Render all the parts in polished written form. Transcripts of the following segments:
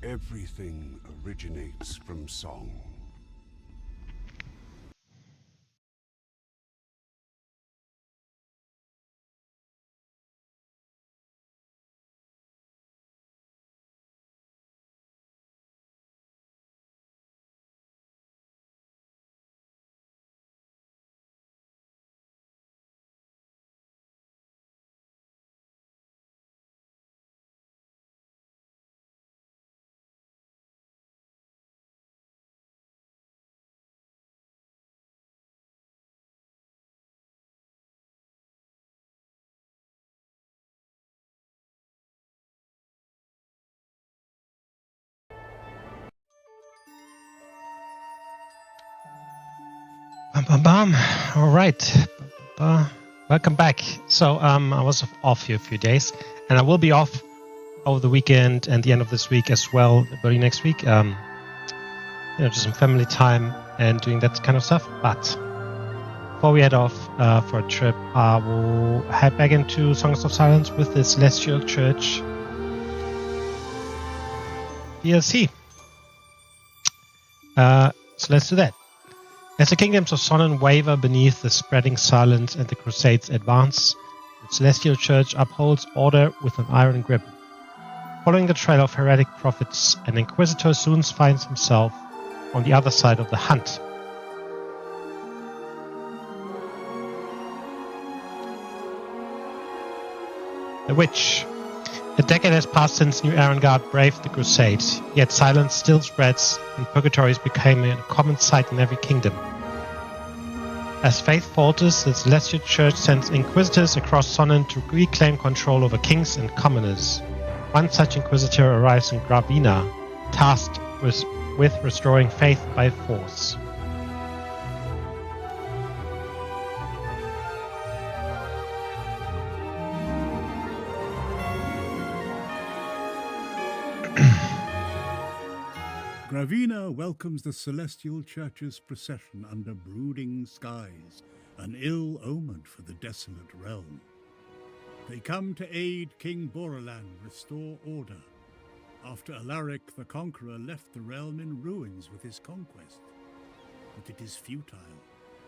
Everything originates from song. Bam, bam, bam. All right. Welcome back. So I was off here a few days, and I will be off over the weekend and the end of this week as well, early next week. Just some family time and doing that kind of stuff. But before we head off for a trip, we'll head back into Songs of Silence with the Celestial Church DLC. So let's do that. As the kingdoms of Sonnen waver beneath the spreading silence and the Crusades advance, the Celestial Church upholds order with an iron grip. Following the trail of heretic prophets, an Inquisitor soon finds himself on the other side of the hunt. The Witch. A decade has passed since New Erengard braved the Crusades, yet silence still spreads and purgatory is becoming a common sight in every kingdom. As faith falters, the Celestial Church sends Inquisitors across Sonnen to reclaim control over kings and commoners. One such Inquisitor arrives in Gravina, tasked with restoring faith by force. Gravina welcomes the Celestial Church's procession under brooding skies, an ill omen for the desolate realm. They come to aid King Borolan restore order, after Alaric the Conqueror left the realm in ruins with his conquest. But it is futile,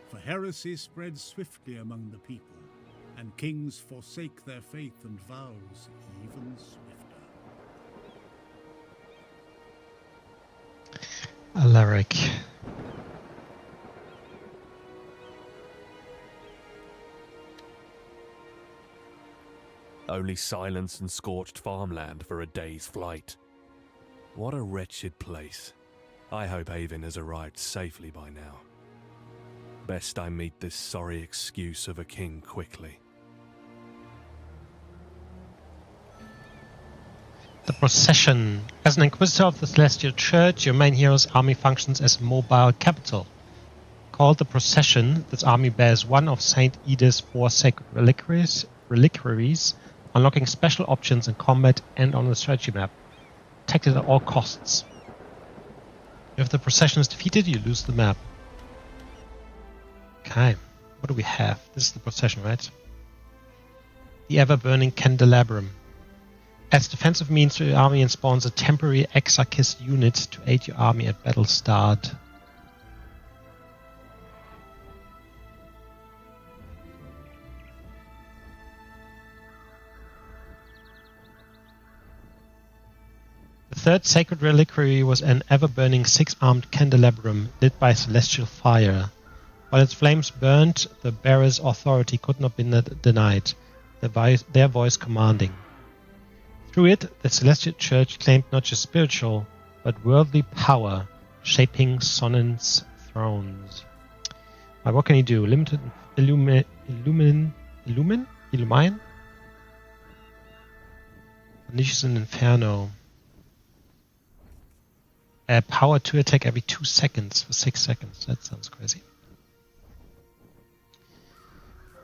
for heresy spreads swiftly among the people, and kings forsake their faith and vows even swifter. Alaric. Only silence and scorched farmland for a day's flight. What a wretched place. I hope Avon has arrived safely by now. Best I meet this sorry excuse of a king quickly. The procession. As an Inquisitor of the Celestial Church, your main hero's army functions as a mobile capital. Called the Procession, this army bears one of Saint Edith's 4 sacred reliquaries, unlocking special options in combat and on the strategy map. Protected at all costs. If the procession is defeated, you lose the map. Okay, what do we have? This is the procession, right? The ever-burning candelabrum. Adds defensive means to your army and spawns a temporary Exarchist unit to aid your army at battle start. The third sacred reliquary was an ever-burning 6-armed candelabrum lit by celestial fire. While its flames burned, the bearer's authority could not be denied, their voice commanding. Through it, the Celestial Church claimed not just spiritual, but worldly power, shaping Sonnen's thrones. What can he do? Limited illumine? Unleashes an inferno. Power to attack every 2 seconds for 6 seconds. That sounds crazy.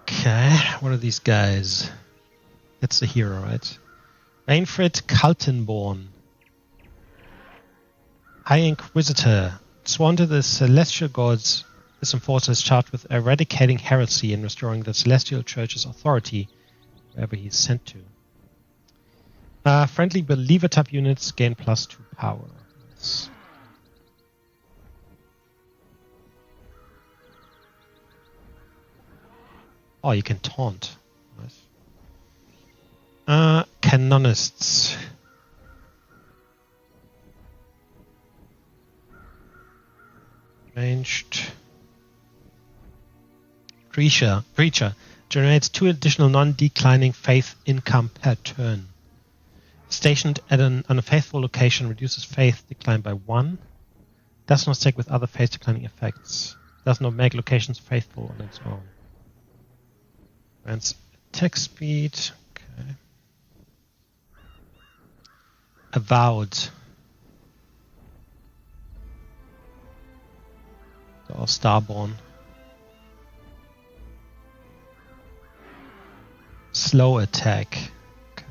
Okay, what are these guys? That's the hero, right? Rainfrid Kaltenborn. High Inquisitor. Sworn to the Celestial Gods, this enforcer is charged with eradicating heresy and restoring the Celestial Church's authority wherever he is sent to. Friendly Believer type units gain +2 power. Yes. Oh, you can taunt. Nice. Canonists. Ranged. Preacher. Generates 2 additional non-declining faith income per turn. Stationed at an unfaithful location, reduces faith decline by 1. Does not stack with other faith declining effects. Does not make locations faithful on its own. Grants attack speed. Okay. Avowed. Or Starborn. Slow attack. Okay.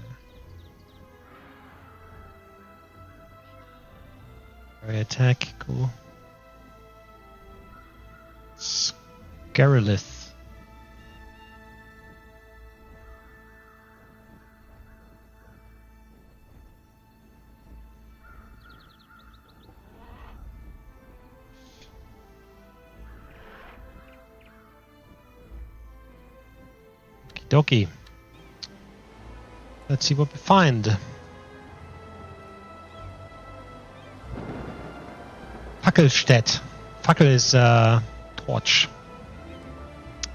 Very attack, cool. Scarolith. Okie dokie. Let's see what we find. Fackelstedt. Fackel is torch.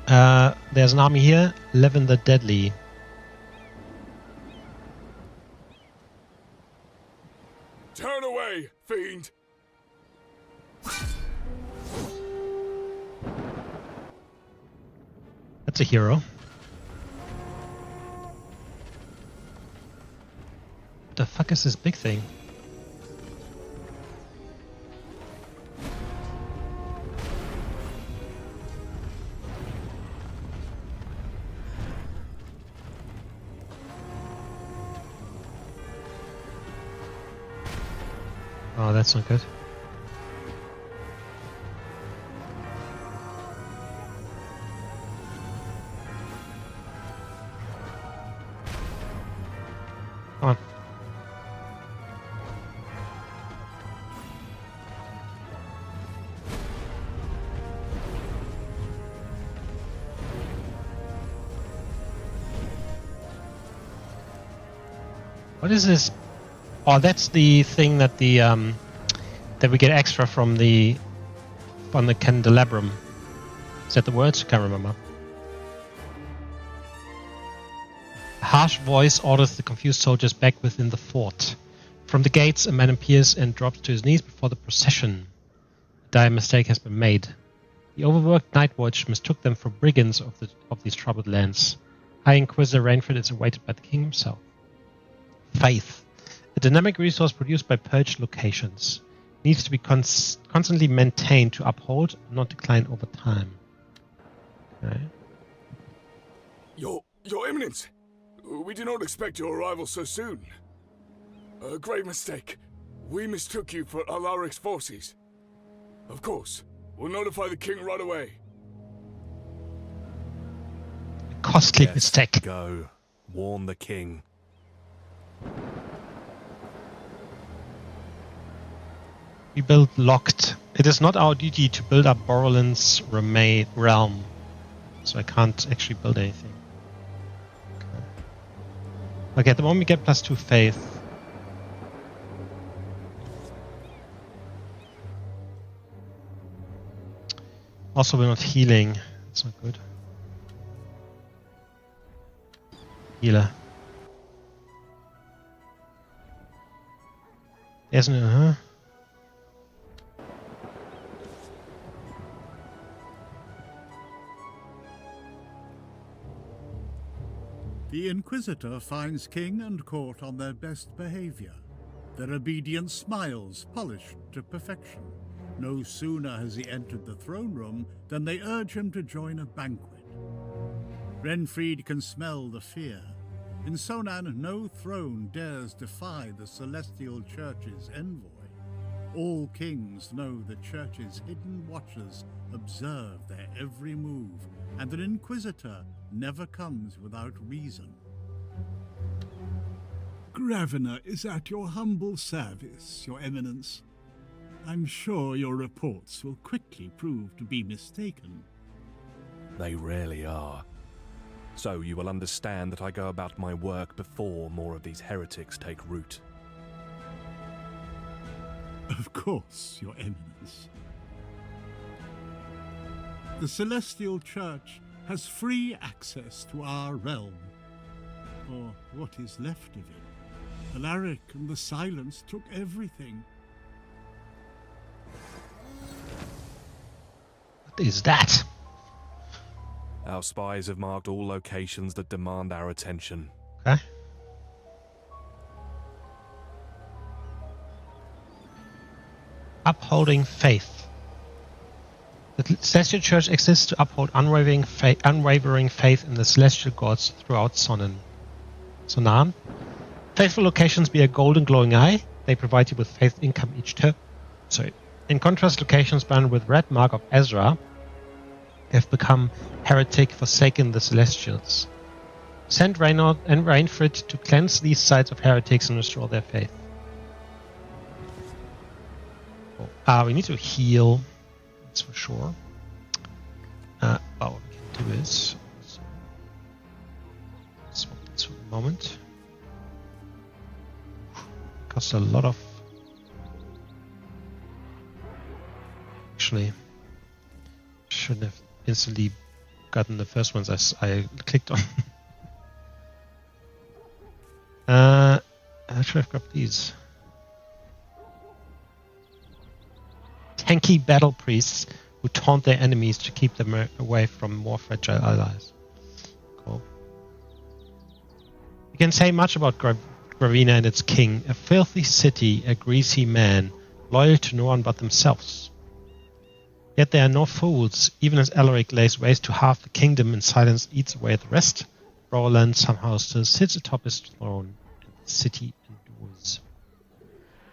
There's an army here. Levin the Deadly. Turn away, fiend! That's a hero. What the fuck is this big thing? Oh, that's not good. Come on. What is this? Oh, that's the thing that the that we get extra from the candelabrum. Is that the words? Can't remember. A harsh voice orders the confused soldiers back within the fort. From the gates, a man appears and drops to his knees before the procession. A dire mistake has been made. The overworked Night Watch mistook them for brigands of these troubled lands. High Inquisitor Rainford is awaited by the king himself. Faith. A dynamic resource produced by purged locations. Needs to be constantly maintained to uphold and not decline over time. Okay. Your Eminence, we did not expect your arrival so soon. A grave mistake. We mistook you for Alaric's forces. Of course, we'll notify the king right away. A costly Yes, mistake. Go. Warn the king. We build locked. It is not our duty to build up Borrelin's realm. So I can't actually build anything. Okay, at the moment we get +2 faith. Also, we're not healing. That's not good. Healer. There's no, The Inquisitor finds king and court on their best behavior, their obedient smiles polished to perfection. No sooner has he entered the throne room than they urge him to join a banquet. Renfried can smell the fear. In Sonan, no throne dares defy the Celestial Church's envoy. All kings know the Church's hidden watchers observe their every move, and an Inquisitor never comes without reason. Gravina is at your humble service, Your Eminence. I'm sure your reports will quickly prove to be mistaken. They rarely are. So you will understand that I go about my work before more of these heretics take root. Of course, Your Eminence. The Celestial Church has free access to our realm, or what is left of it. Alaric and the Silence took everything. What is that? Our spies have marked all locations that demand our attention. Okay. Upholding faith. The Celestial Church exists to uphold unwavering faith in the celestial gods throughout Sonan. Faithful locations be a golden glowing eye. They provide you with faith income each term. In contrast, locations branded with red mark of Ezra have become heretic, forsaken the Celestials. Send Reynard and Rainfrid to cleanse these sites of heretics and restore their faith. We need to heal, that's for sure. What we can do is swap this for the moment. Costs a lot of. Actually, shouldn't have instantly gotten the first ones I clicked on. I should have grabbed these. Tanky battle priests who taunt their enemies to keep them away from more fragile allies. Cool. You can say much about Gravina and its king, a filthy city, a greasy man, loyal to no one but themselves. Yet they are no fools, even as Alaric lays waste to half the kingdom and Silence eats away the rest. Roland somehow still sits atop his throne, and the city endures.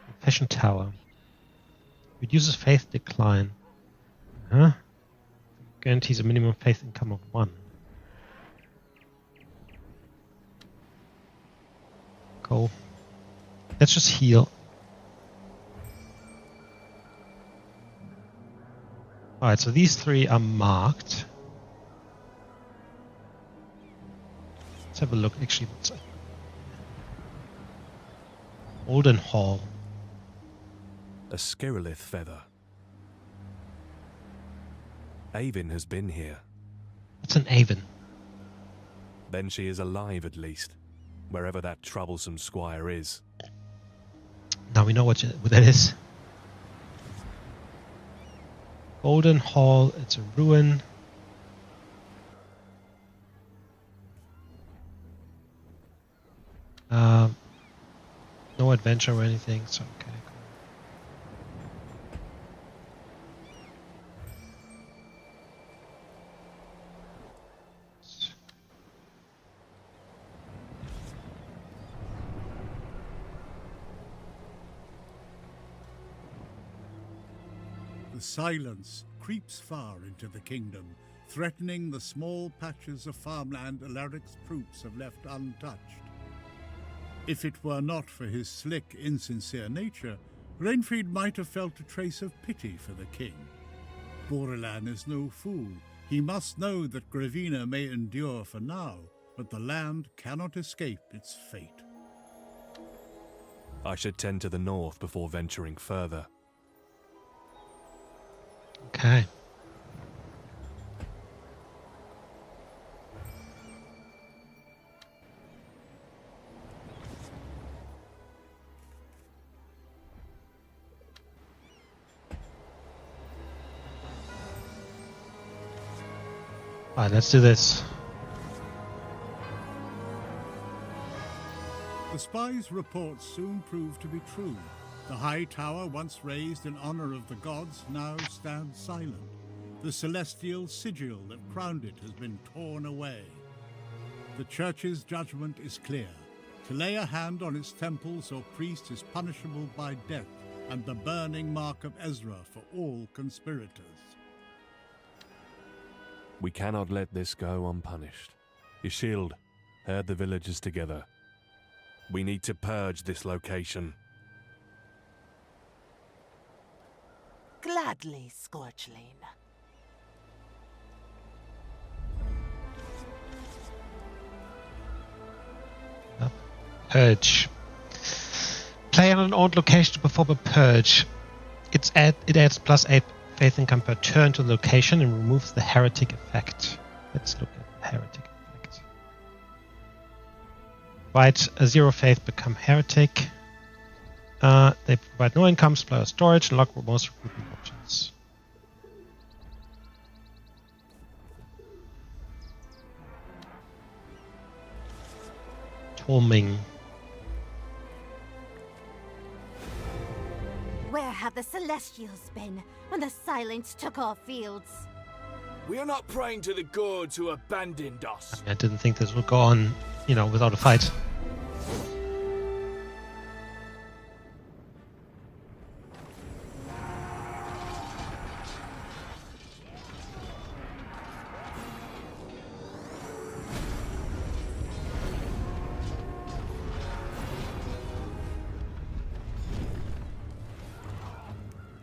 Confession Tower. Reduces faith decline. Guarantees a minimum faith income of 1. Cool. Let's just heal. Alright, so these 3 are marked. Let's have a look. Actually, what's that? Olden Hall. A Skirillith feather. Avin has been here. What's an Avon? Then she is alive at least, wherever that troublesome squire is. Now we know what that is. Golden Hall, it's a ruin. No adventure or anything, so okay. The Silence creeps far into the kingdom, threatening the small patches of farmland Alaric's troops have left untouched. If it were not for his slick, insincere nature, Rainfried might have felt a trace of pity for the king. Borilan is no fool. He must know that Gravina may endure for now, but the land cannot escape its fate. I should tend to the north before venturing further. Okay. Alright, let's do this. The spies' reports soon proved to be true. The high tower, once raised in honor of the gods, now stands silent. The celestial sigil that crowned it has been torn away. The church's judgment is clear. To lay a hand on its temples or priest is punishable by death, and the burning mark of Ezra for all conspirators. We cannot let this go unpunished. Ishield, herd the villagers together. We need to purge this location. Gladly, Scorchling. Purge. Play on an owned location to perform a purge. It adds +8 faith income per turn to the location and removes the heretic effect. Let's look at the heretic effect. Provide a 0 faith, become heretic. They provide no income, supply or storage, and lock most recruitment options. Toming. Where have the Celestials been when the Silence took our fields? We are not praying to the gods who abandoned us. I didn't think this would go on, without a fight.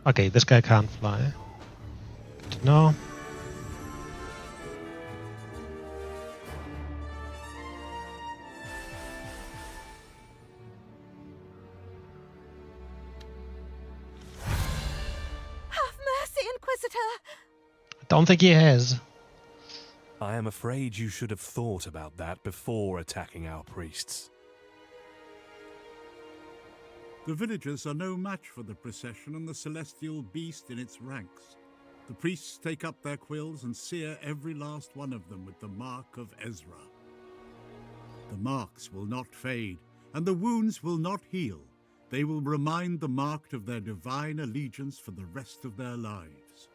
Okay, this guy can't fly. Good to know. Have mercy, Inquisitor! I don't think he has. I am afraid you should have thought about that before attacking our priests. The villagers are no match for the procession and the celestial beast in its ranks. The priests take up their quills and sear every last one of them with the mark of Ezra. The marks will not fade, and the wounds will not heal. They will remind the marked of their divine allegiance for the rest of their lives.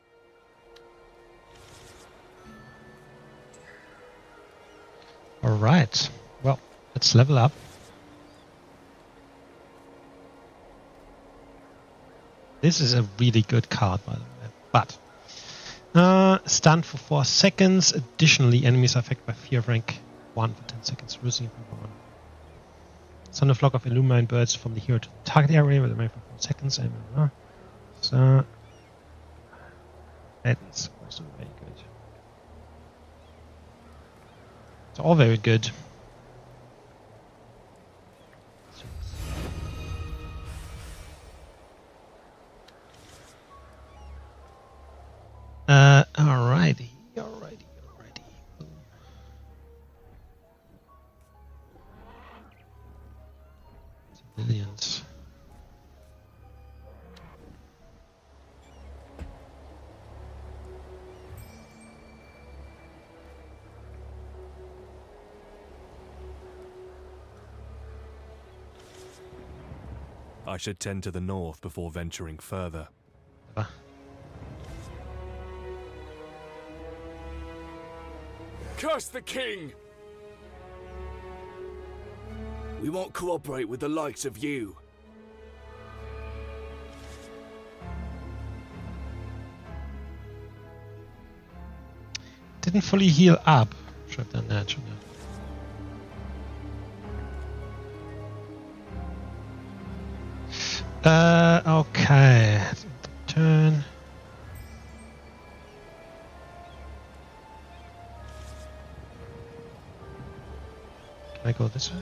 Alright. Well, let's level up. This is a really good card, by the way. But stun for 4 seconds. Additionally, enemies are affected by fear of rank 1 for 10 seconds. Losing from 1. Send a flock of illumined birds from the hero to the target area with a range for 4 seconds. So that's also very good. It's all very good. Alrighty. Civilians. I should tend to the north before venturing further. Curse the king! We won't cooperate with the likes of you. Didn't fully heal up. Should have done that, shouldn't I? Okay. Turn. Can I go this way?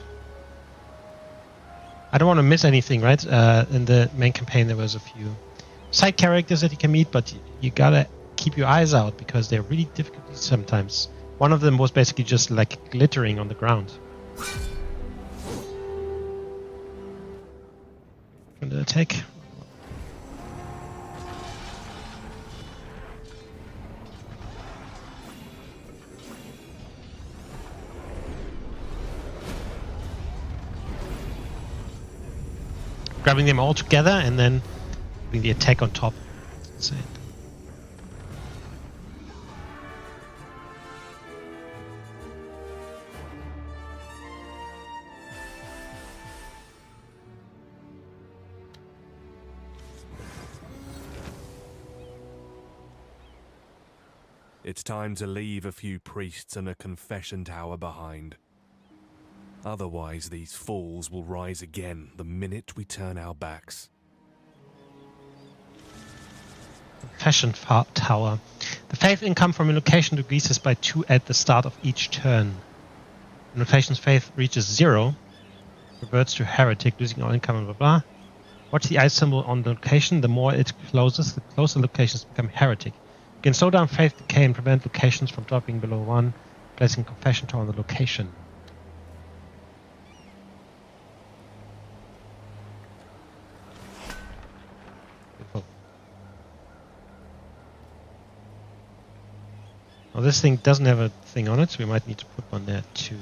I don't want to miss anything, right? In the main campaign, there was a few side characters that you can meet, but you gotta keep your eyes out because they're really difficult sometimes. One of them was basically just like glittering on the ground. Gonna attack. Grabbing them all together and then doing the attack on top. That's it. It's time to leave a few priests and a confession tower behind. Otherwise, these fools will rise again the minute we turn our backs. Confession Tower. The faith income from invocation decreases by 2 at the start of each turn. Invocation's faith reaches 0, reverts to heretic, losing all income, blah blah. Watch the eye symbol on the location. The more it closes, the closer locations become heretic. You can slow down faith decay and prevent locations from dropping below 1, placing confession tower on the location. Now this thing doesn't have a thing on it, so we might need to put one there too.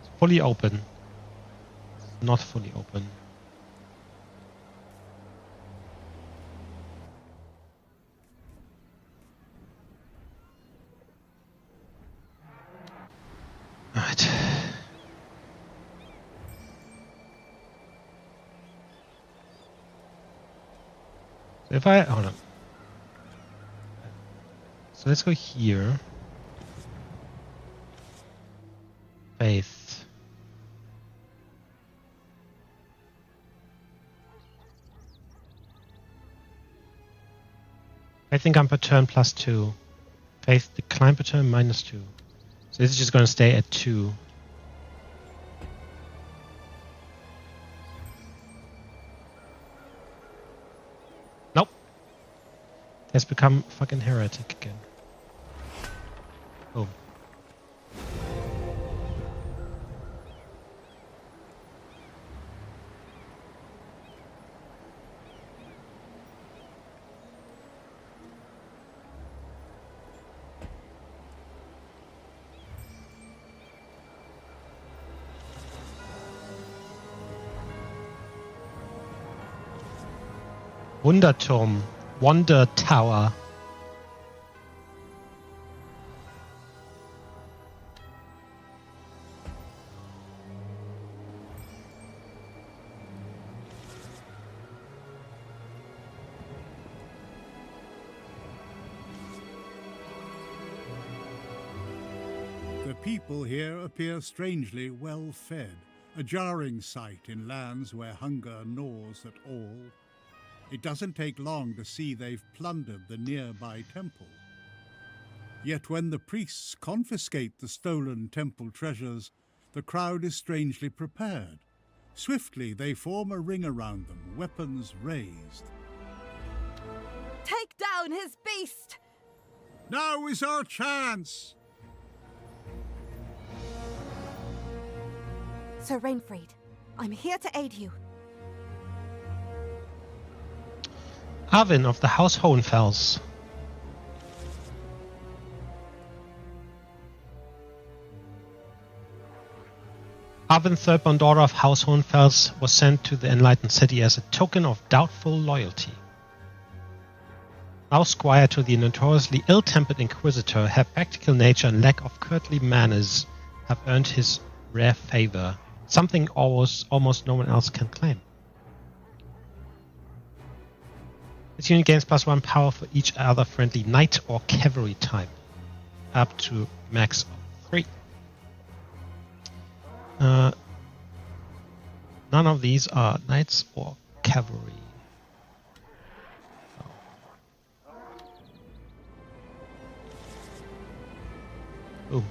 It's fully open. Not fully open. Right. So if I hold on. So let's go here. Faith. I think I'm per turn +2. Faith decline per turn -2. So this is just going to stay at 2. Nope. Has become fucking heretic again. Oh. Wunderturm. Wonder Tower. The people here appear strangely well fed, a jarring sight in lands where hunger gnaws at all. It doesn't take long to see they've plundered the nearby temple. Yet when the priests confiscate the stolen temple treasures, the crowd is strangely prepared. Swiftly they form a ring around them, weapons raised. Take down his beast! Now is our chance! Sir Rainfried, I'm here to aid you. Arvin of the House Hohenfels. Arvin, third-born daughter of House Hohenfels, was sent to the Enlightened City as a token of doubtful loyalty. Now squire to the notoriously ill-tempered Inquisitor, her practical nature and lack of courtly manners have earned his rare favor, something almost no one else can claim. This unit gains +1 power for each other friendly knight or cavalry type, up to max of 3. None of these are knights or cavalry. Boom.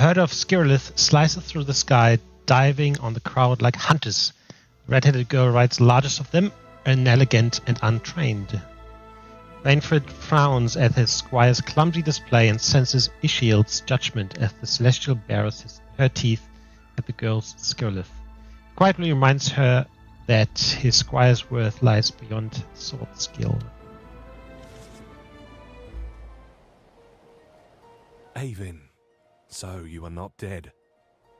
herd of Skirlith slices through the sky, diving on the crowd like hunters. The red-headed girl rides the largest of them, inelegant and untrained. Rainford frowns at his squire's clumsy display and senses Ishield's judgment as the celestial bares her teeth at the girl's Skirlith. Quietly reminds her that his squire's worth lies beyond sword skill. Avin, so you are not dead.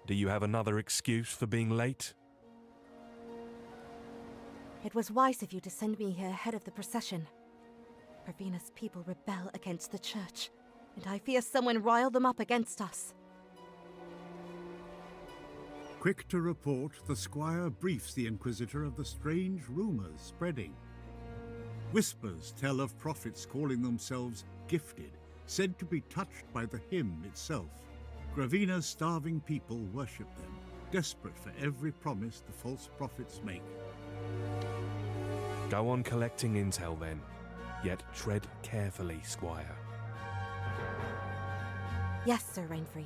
Do you have another excuse for being late? It was wise of you to send me here ahead of the procession. Ravina's people rebel against the church, and I fear someone riled them up against us. Quick to report, the squire briefs the Inquisitor of the strange rumors spreading. Whispers tell of prophets calling themselves gifted, said to be touched by the hymn itself. Gravina's starving people worship them, desperate for every promise the false prophets make. Go on collecting intel then, yet tread carefully, Squire. Yes, Sir Rainfried.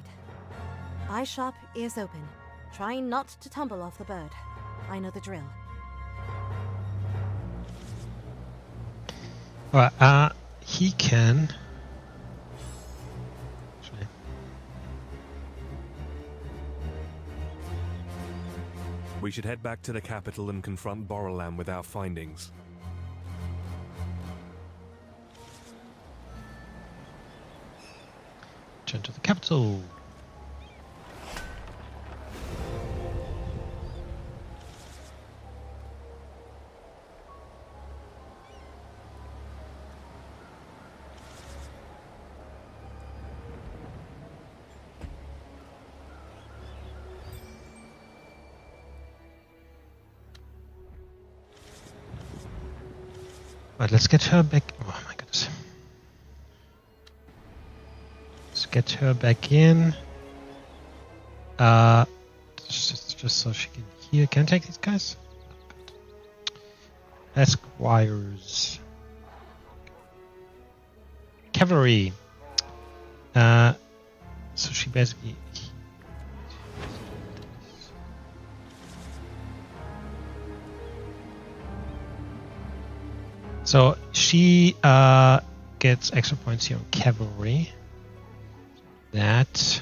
Eye sharp, ears open. Try not to tumble off the bird. I know the drill. Alright, he can... Actually... We should head back to the capital and confront Borolam with our findings. Turn to the capital. Right, let's get her back. Oh my goodness. Let's get her back in. Just so she can hear. Can I take these guys? Esquires. Cavalry. So she basically. So she gets extra points here on cavalry. That.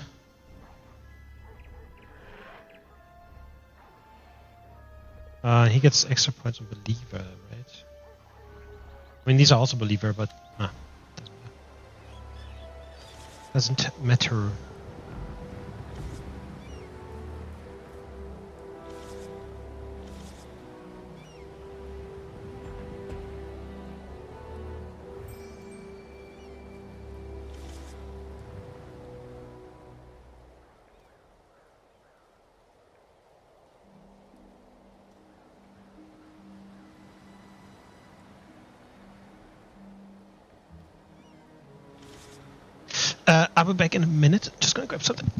He gets extra points on believer, right? I mean, these are also believer, but doesn't matter. I'll be back in a minute. Just gonna grab something.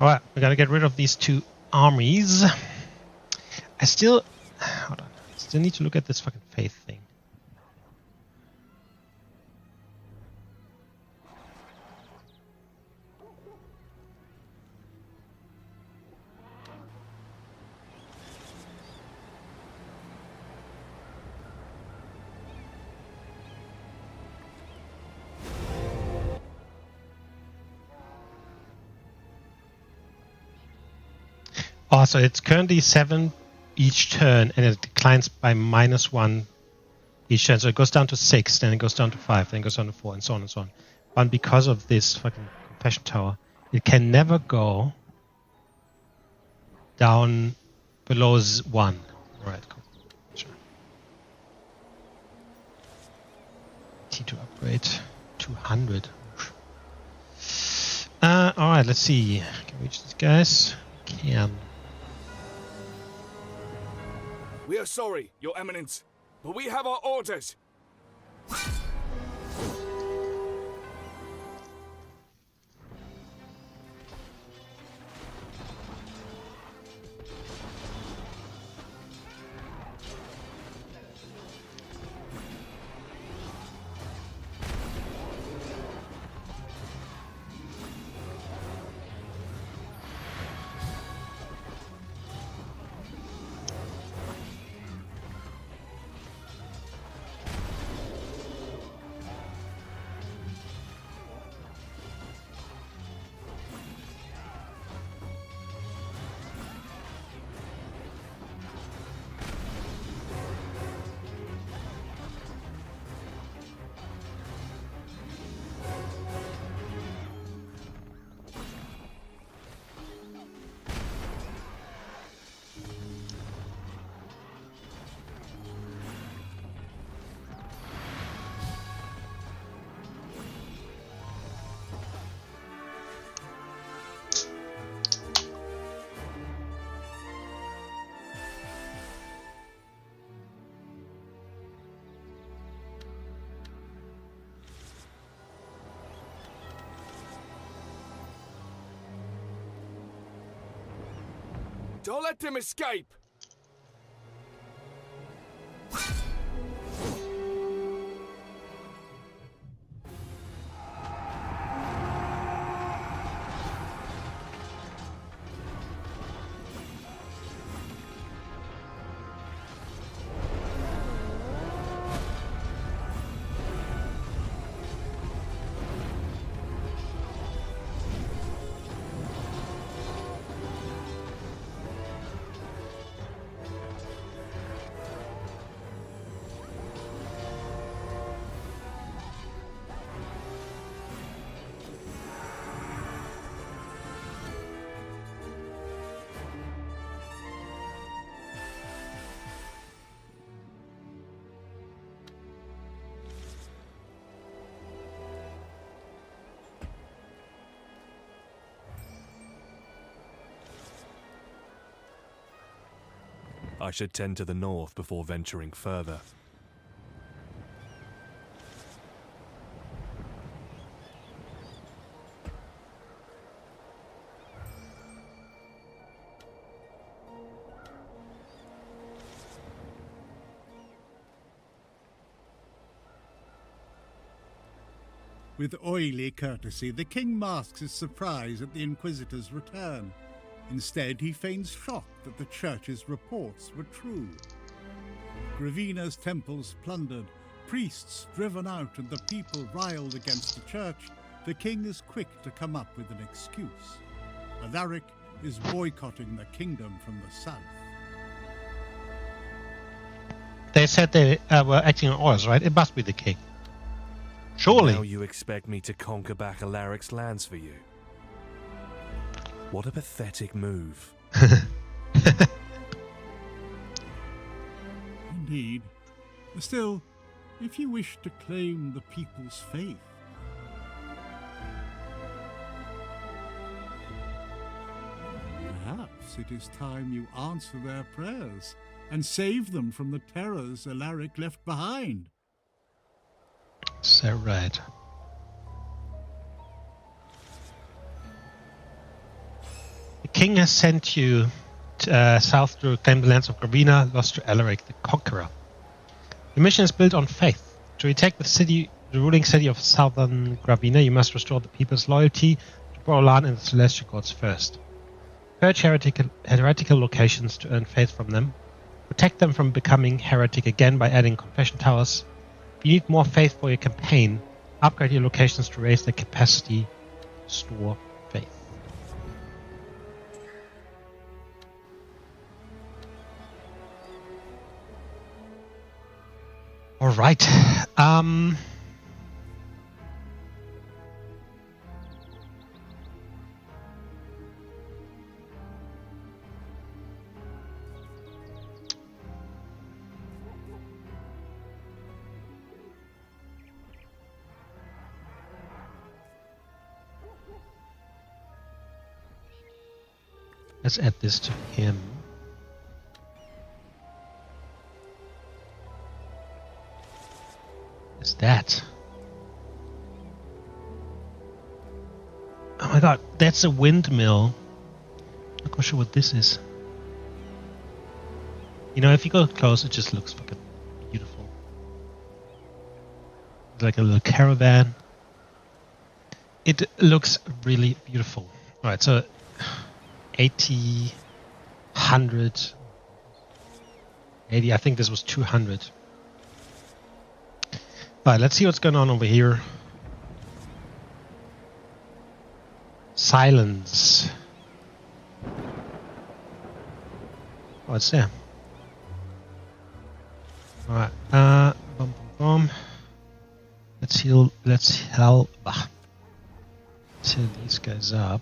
Alright, we gotta get rid of these two armies. I still... Hold on. I still need to look at this fucking faith thing. Oh, so it's currently 7 each turn, and it declines by -1 each turn. So it goes down to 6, then it goes down to 5, then it goes down to 4, and so on and so on. But because of this fucking confession tower, it can never go down below 1. Right, cool. Sure. T to upgrade 200. Alright, let's see. Can we reach these guys? Can. We are sorry, Your Eminence, but we have our orders. Don't let them escape! I should tend to the north before venturing further. With oily courtesy, the king masks his surprise at the Inquisitor's return. Instead, he feigns shock that the church's reports were true. Gravina's temples plundered, priests driven out, and the people riled against the church, the king is quick to come up with an excuse. Alaric is boycotting the kingdom from the south. They said they were acting on orders, right? It must be the king. Surely. Now you expect me to conquer back Alaric's lands for you? What a pathetic move. Indeed. Still, if you wish to claim the people's faith, perhaps it is time you answer their prayers and save them from the terrors Alaric left behind. So right. The king has sent you south to reclaim the lands of Gravina, lost to Alaric the Conqueror. Your mission is built on faith. To retake the ruling city of southern Gravina, you must restore the people's loyalty to Borolan and the Celestial Gods first. Purge heretical locations to earn faith from them. Protect them from becoming heretic again by adding confession towers. If you need more faith for your campaign, upgrade your locations to raise their capacity to store faith. Alright. Let's add this to him. What's that? Oh my god, that's a windmill. I'm not sure what this is. You know, if you go close, it just looks fucking beautiful. It's like a little caravan. It looks really beautiful. Alright, so 80, 100, 80, I think this was 200. Alright, let's see what's going on over here. Silence. Oh, it's there. Alright, boom, boom, boom. Let's heal these guys up.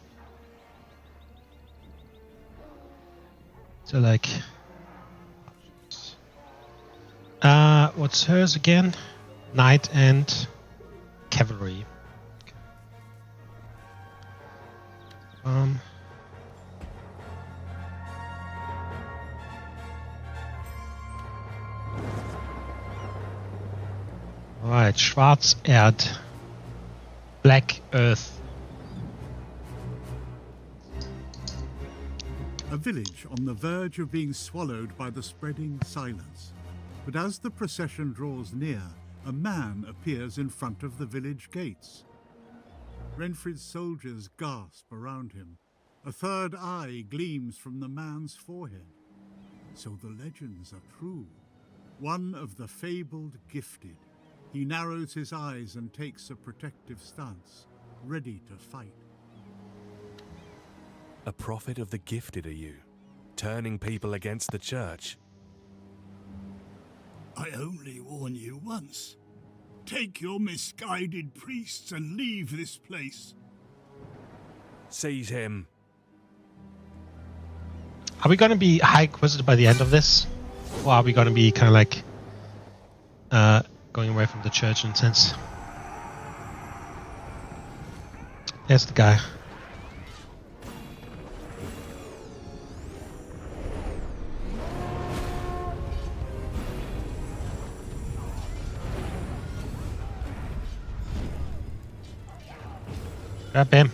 So like, what's hers again? Knight and cavalry. Alright, Schwarzerd, Black Earth. A village on the verge of being swallowed by the spreading silence. But as the procession draws near, a man appears in front of the village gates. Renfrid's soldiers gasp around him. A third eye gleams from the man's forehead. So the legends are true. One of the fabled gifted. He narrows his eyes and takes a protective stance, ready to fight. A prophet of the gifted are you? Turning people against the church? I only warn you once. Take your misguided priests and leave this place. Seize him. Are we going to be High Inquisitor by the end of this? Or are we going to be kind of like going away from the church in a sense? There's the guy. Grab him.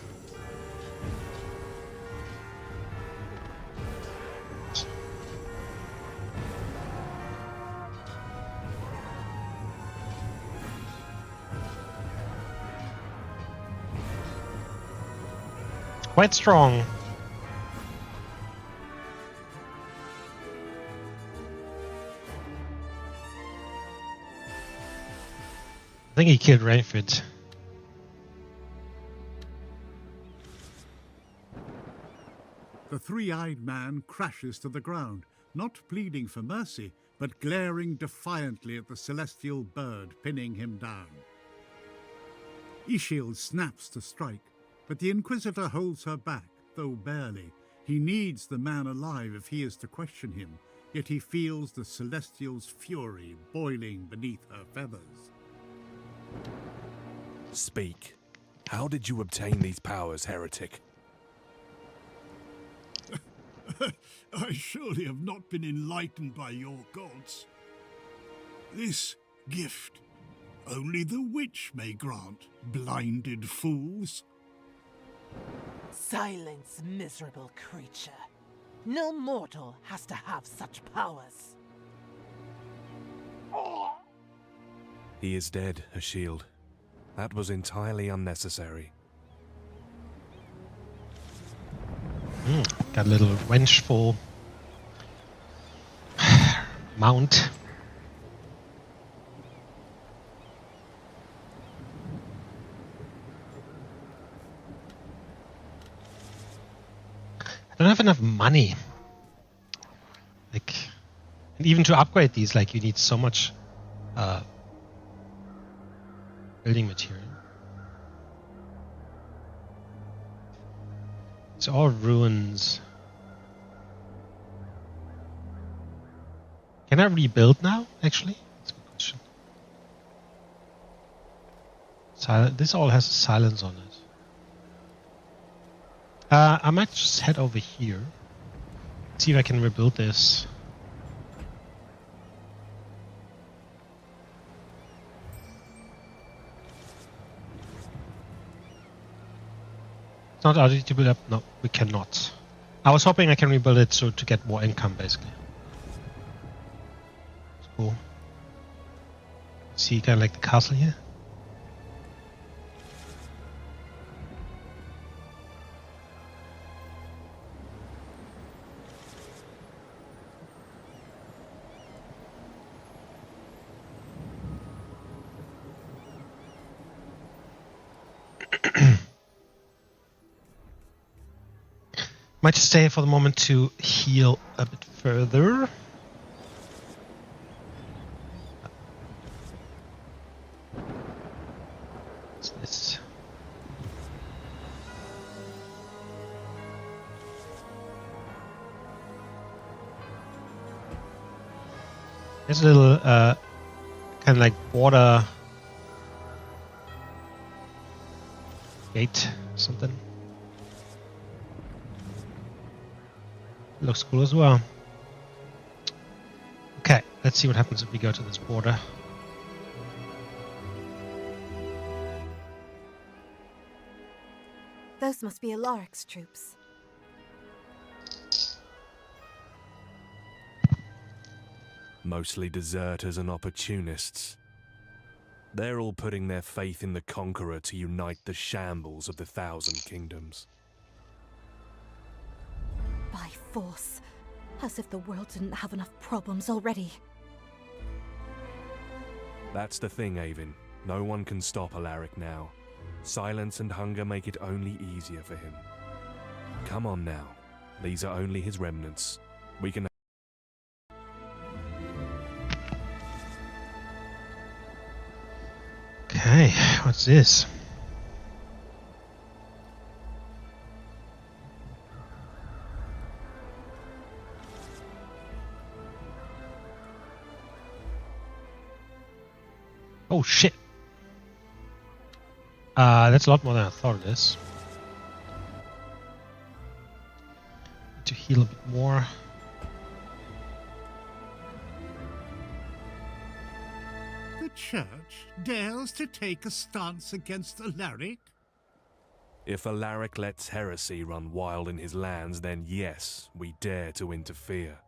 Quite strong. I think he killed Rainford. The three-eyed man crashes to the ground, not pleading for mercy, but glaring defiantly at the celestial bird pinning him down. Ishield snaps to strike, but the Inquisitor holds her back, though barely. He needs the man alive if he is to question him, yet he feels the Celestial's fury boiling beneath her feathers. Speak. How did you obtain these powers, heretic? I surely have not been enlightened by your gods. This gift, only the witch may grant, blinded fools. Silence, miserable creature. No mortal has to have such powers. He is dead, a shield. That was entirely unnecessary. Got a little vengeful mount. I don't have enough money. Like, and even to upgrade these, like, you need so much building material. It's all ruins. Can I rebuild now, actually? That's a good question. This all has a silence on it. I might just head over here. See if I can rebuild this. It's not ready to build up. No, we cannot. I was hoping I can rebuild it so to get more income, basically. It's cool. See, kind of like the castle here. Might just stay for the moment to heal a bit further. What's this? There's a little kind of like border gate, something. Looks cool as well. Okay, let's see what happens if we go to this border. Those must be Alaric's troops. Mostly deserters and opportunists. They're all putting their faith in the Conqueror to unite the shambles of the Thousand Kingdoms. By force. As if the world didn't have enough problems already. That's the thing, Avin. No one can stop Alaric now. Silence and hunger make it only easier for him. Come on now. These are only his remnants. We can... Okay, what's this? Oh shit. That's a lot more than I thought it is. Need to heal a bit more. The church dares to take a stance against Alaric? If Alaric lets heresy run wild in his lands, then yes, we dare to interfere.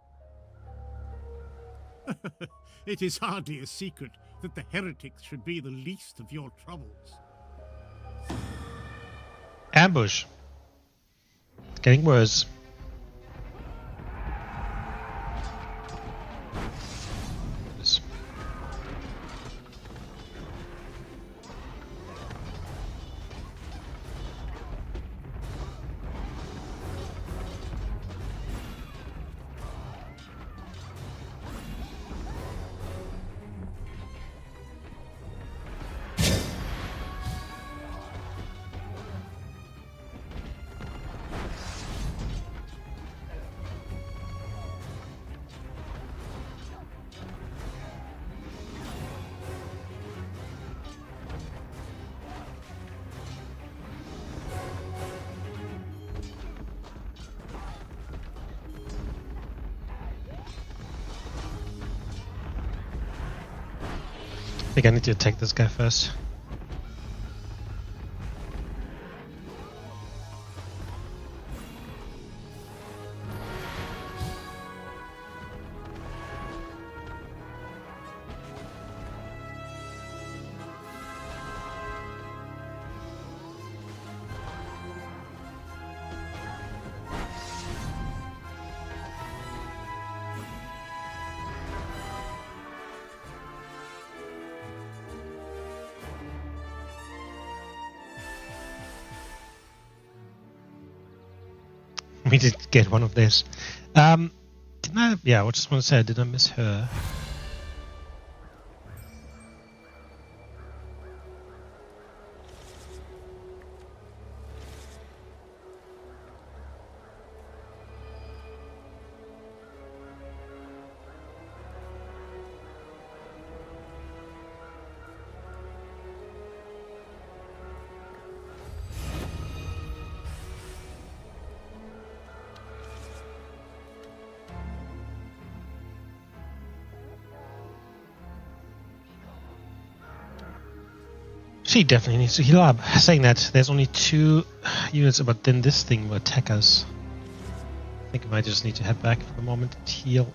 It is hardly a secret that the heretics should be the least of your troubles. Ambush. It's getting worse. This. I think I need to attack this guy first. We did get one of these. Didn't I? Yeah, I just want to say, did I miss her? She definitely needs to heal up. Saying that, there's only 2 units, but then this thing will attack us. I think I might just need to head back for a moment and heal.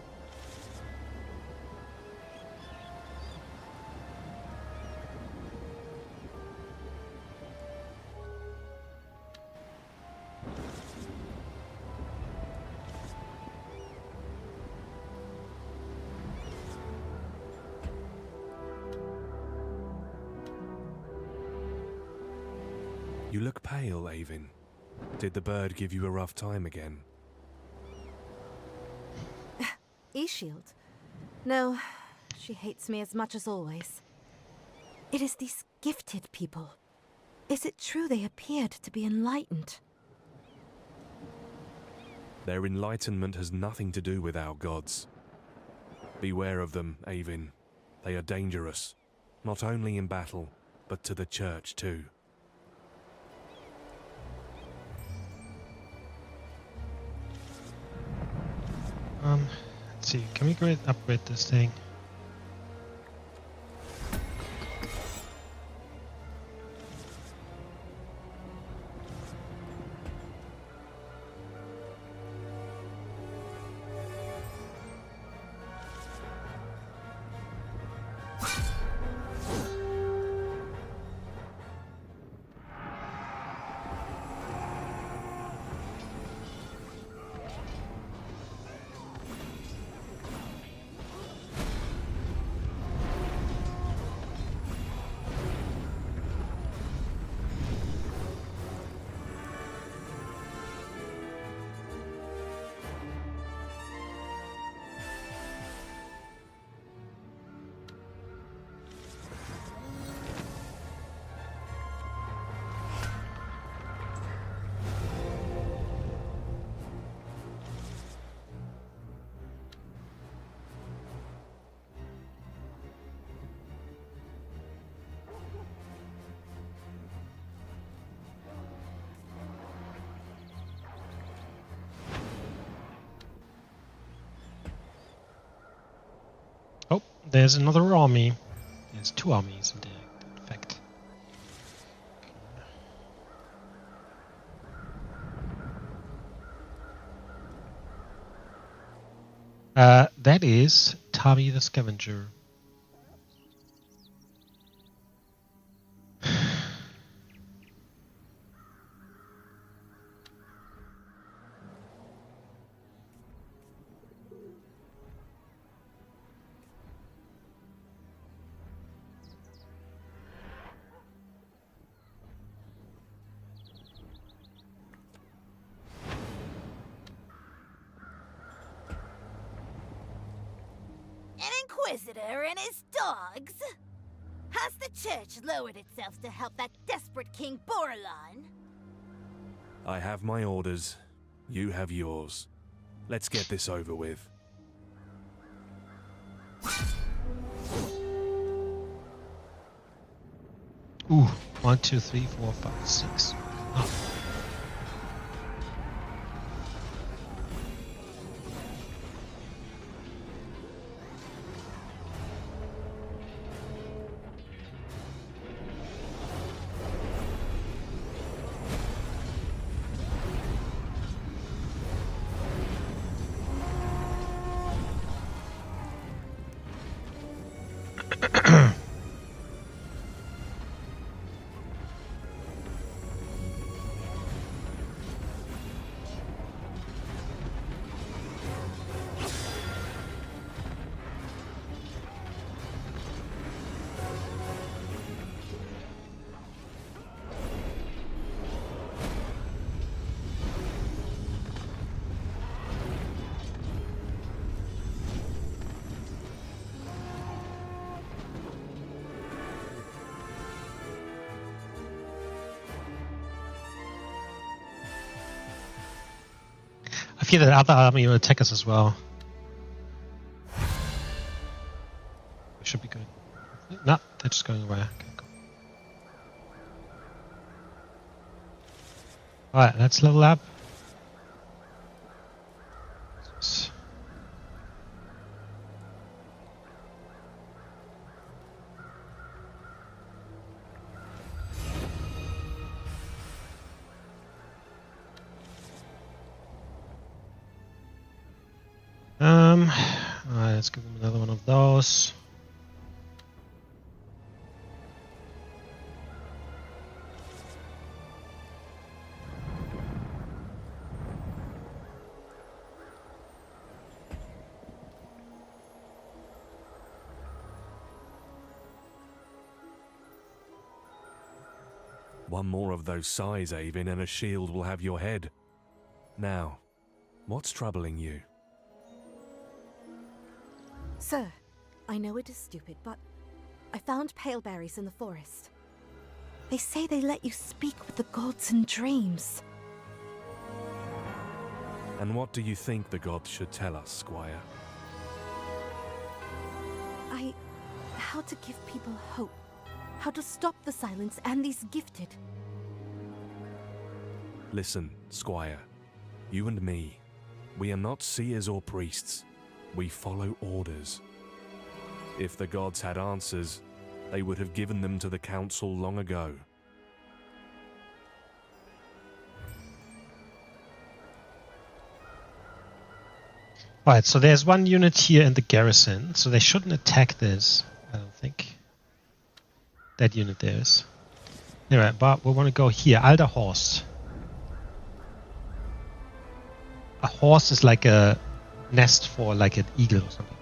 You look pale, Avin. Did the bird give you a rough time again? E-Shield? No, she hates me as much as always. It is these gifted people. Is it true they appeared to be enlightened? Their enlightenment has nothing to do with our gods. Beware of them, Avin. They are dangerous, not only in battle, but to the church too. Let's see, can we upgrade this thing? Oh, there's another army. There's 2 armies in fact. That is Tavi the Scavenger. An inquisitor and his dogs? Has the church lowered itself to help that desperate King Borelon? I have my orders. You have yours. Let's get this over with. Ooh, 1, 2, 3, 4, 5, 6. Oh. I fear that other army will attack us as well. We should be good. No, they're just going away. Okay, cool. Alright, let's level up. Alright, let's give him another one of those. One more of those sighs, Avin, and a shield will have your head. Now, what's troubling you? Sir, I know it is stupid, but I found pale berries in the forest. They say they let you speak with the gods in dreams. And what do you think the gods should tell us, Squire? How to give people hope. How to stop the silence and these gifted. Listen, Squire. You and me. We are not seers or priests. We follow orders. If the gods had answers, they would have given them to the council long ago. Alright, so there's one unit here in the garrison, so they shouldn't attack this, I don't think. That unit there is. Anyway, but we want to go here. Alder Horse. A horse is like a nest for like an eagle or something.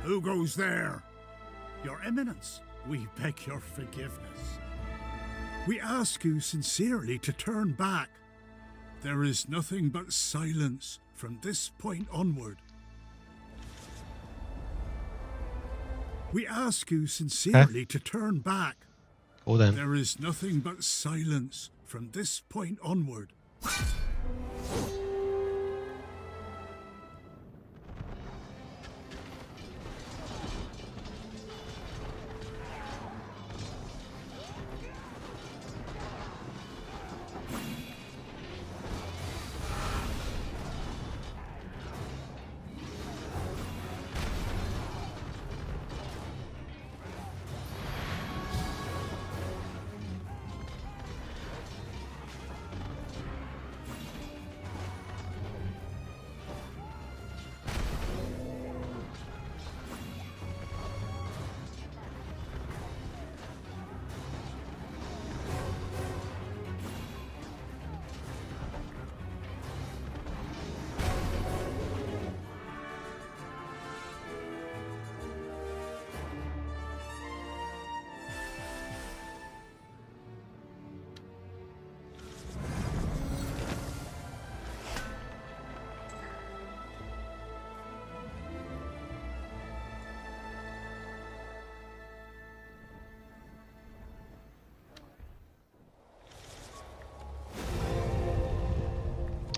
Who goes there? Your Eminence, we beg your forgiveness. We ask you sincerely to turn back. There is nothing but silence from this point onward. We ask you sincerely to turn back. Oh, then. There is nothing but silence from this point onward.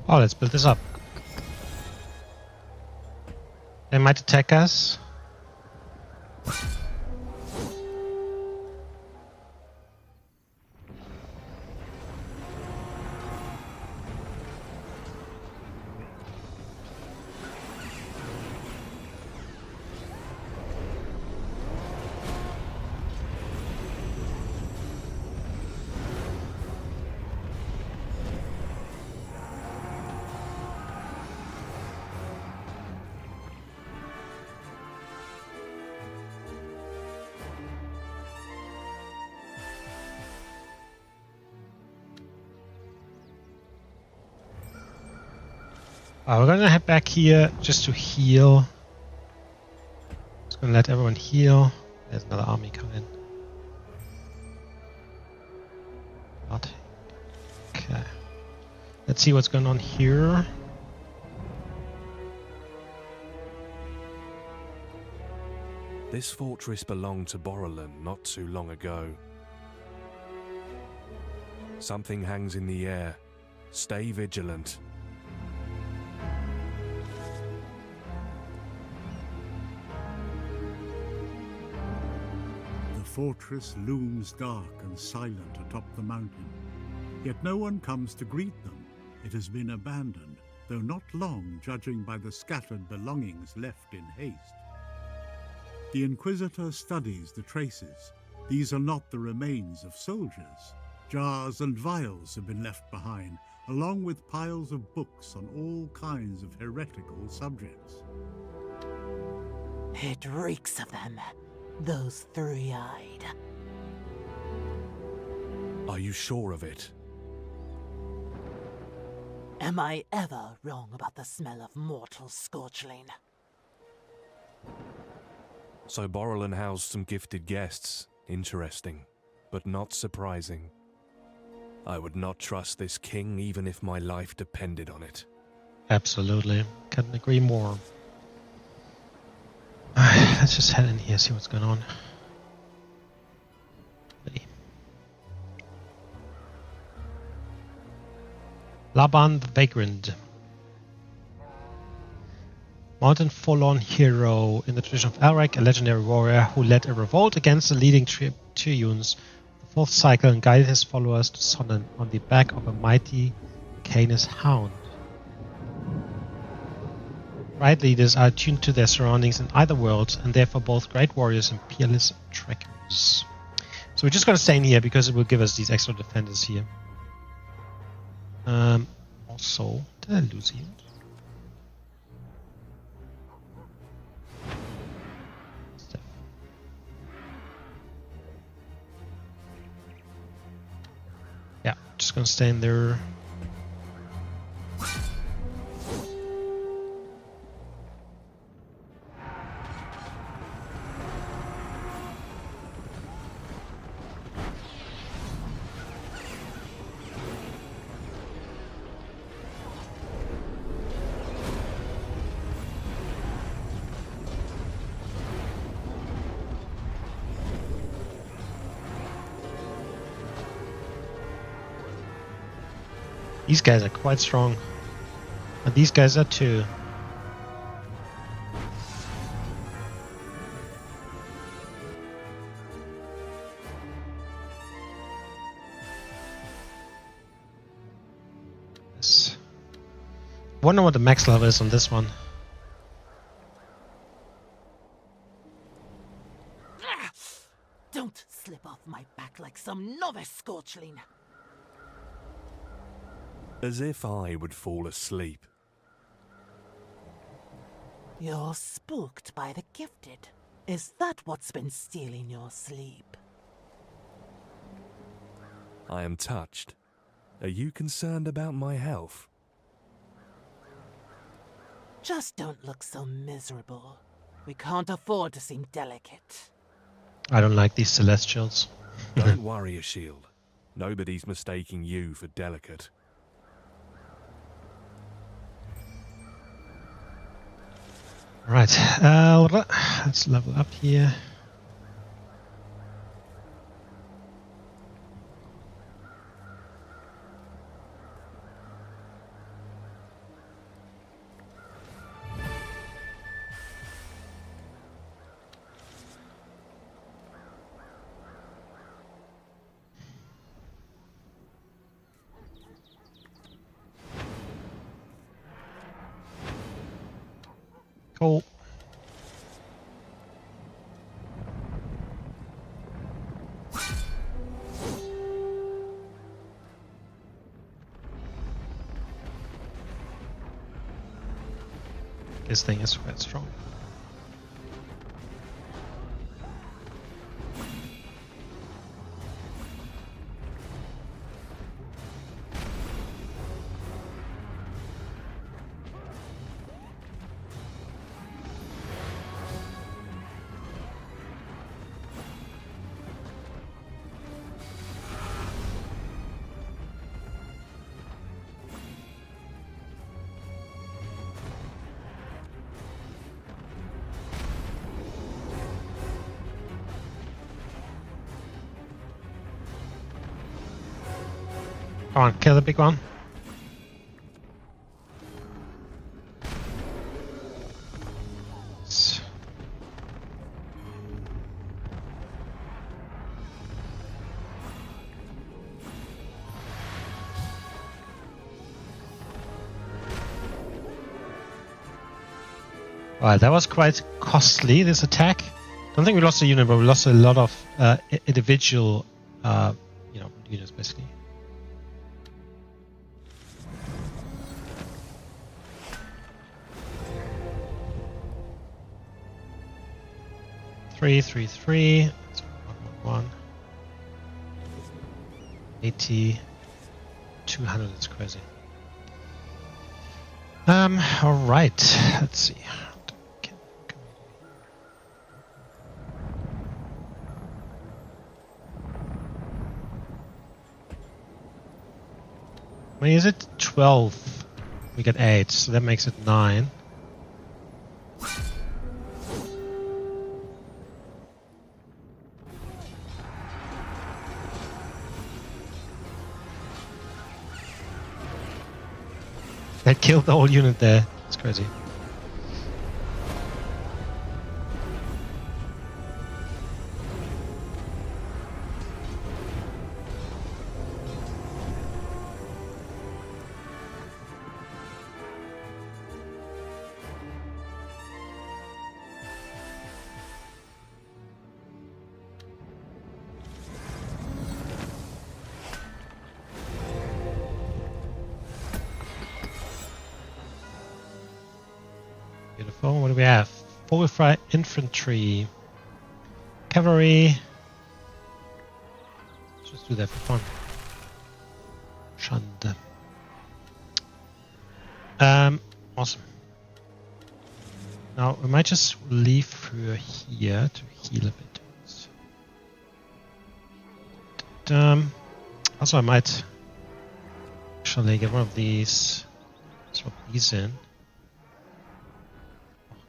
Oh, let's build this up. They might attack us. We're gonna head back here just to heal. Just gonna let everyone heal. There's another army coming. Not. Okay. Let's see what's going on here. This fortress belonged to Borreland not too long ago. Something hangs in the air. Stay vigilant. The fortress looms dark and silent atop the mountain. Yet no one comes to greet them. It has been abandoned, though not long, judging by the scattered belongings left in haste. The Inquisitor studies the traces, These are not the remains of soldiers. Jars and vials have been left behind, along with piles of books on all kinds of heretical subjects. It reeks of them, those three-eyed. Are you sure of it? Am I ever wrong about the smell of mortal scorchling? So Borrelin housed some gifted guests. Interesting, but not surprising. I would not trust this king even if my life depended on it. Absolutely. Couldn't agree more. Alright, let's just head in here, see what's going on. Hey. Laban the Vagrant. Mountain forlorn hero in the tradition of Elric, a legendary warrior who led a revolt against the leading triunes the fourth cycle and guided his followers to Sonnen on the back of a mighty Canis hound. Right leaders are attuned to their surroundings in either world and therefore both great warriors and peerless trekkers. So we're just going to stay in here because it will give us these extra defenders here. Also, did I lose here? Yeah, just gonna stay in there. These guys are quite strong. And these guys are too. Yes. Wonder what the max level is on this one. Don't slip off my back like some novice scorchling. As if I would fall asleep. You're spooked by the gifted. Is that what's been stealing your sleep? I am touched. Are you concerned about my health? Just don't look so miserable. We can't afford to seem delicate. I don't like these celestials. Don't worry, Ashield. Nobody's mistaking you for delicate. Right, let's level up here. Cool. This thing is quite strong. Come on, kill the big one. Alright, that was quite costly, this attack. don't think we lost a unit, but we lost a lot of individual, units basically. Three. 1. 80. 200. It's crazy. All right. Let's see. When is it 12? We get 8, so that makes it 9. That killed the whole unit there. It's crazy. Beautiful. What do we have? Fortified infantry. Cavalry. Let's just do that for fun. Schande. Awesome. Now we might just leave through here to heal a bit. Also I might actually get one of these. Swap these in.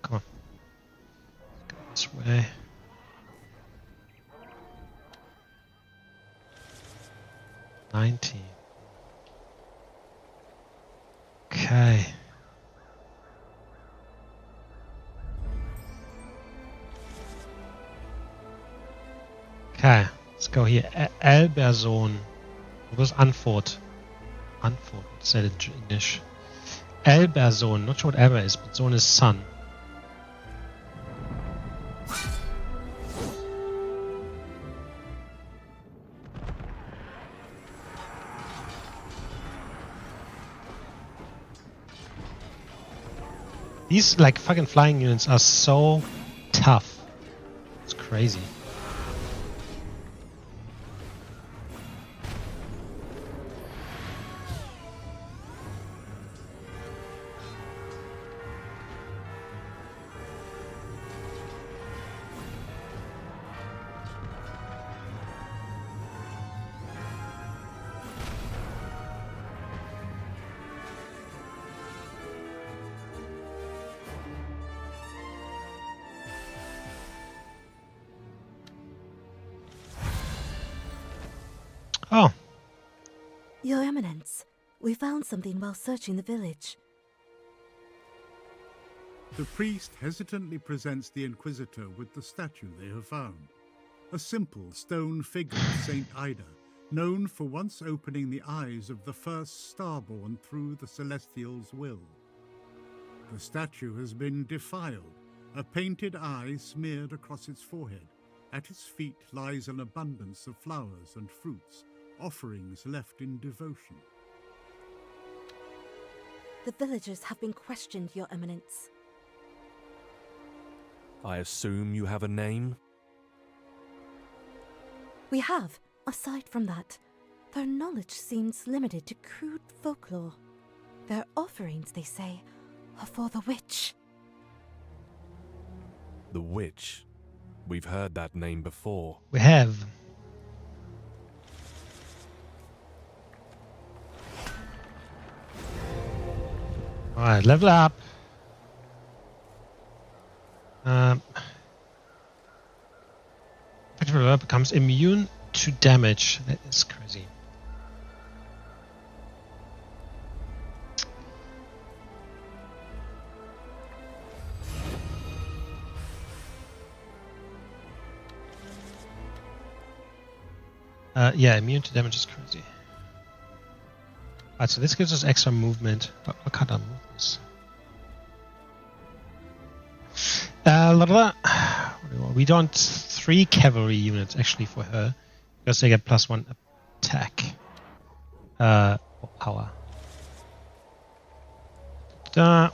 Come on. Go this way. $19. Okay. Okay, let's go here. Elbersohn. What was Anfort? Anfort, what's that in English? Elbersohn, not sure what Elber is, but Sohn is son. These like fucking flying units are so tough. It's crazy. Oh. Your Eminence, we found something while searching the village. The priest hesitantly presents the Inquisitor with the statue they have found. A simple stone figure of Saint Ida, known for once opening the eyes of the first starborn through the Celestial's will. The statue has been defiled, a painted eye smeared across its forehead. At its feet lies an abundance of flowers and fruits, offerings left in devotion. The villagers have been questioned, Your Eminence. I assume you have a name? We have. Aside from that, their knowledge seems limited to crude folklore. Their offerings, they say, are for the witch. The witch? We've heard that name before. We have. Alright, level up. Infantry becomes immune to damage. That is crazy. Yeah, immune to damage is crazy. Alright, so this gives us extra movement. What can't I move this? What do We don't 3 cavalry units actually for her because they get +1 attack or power.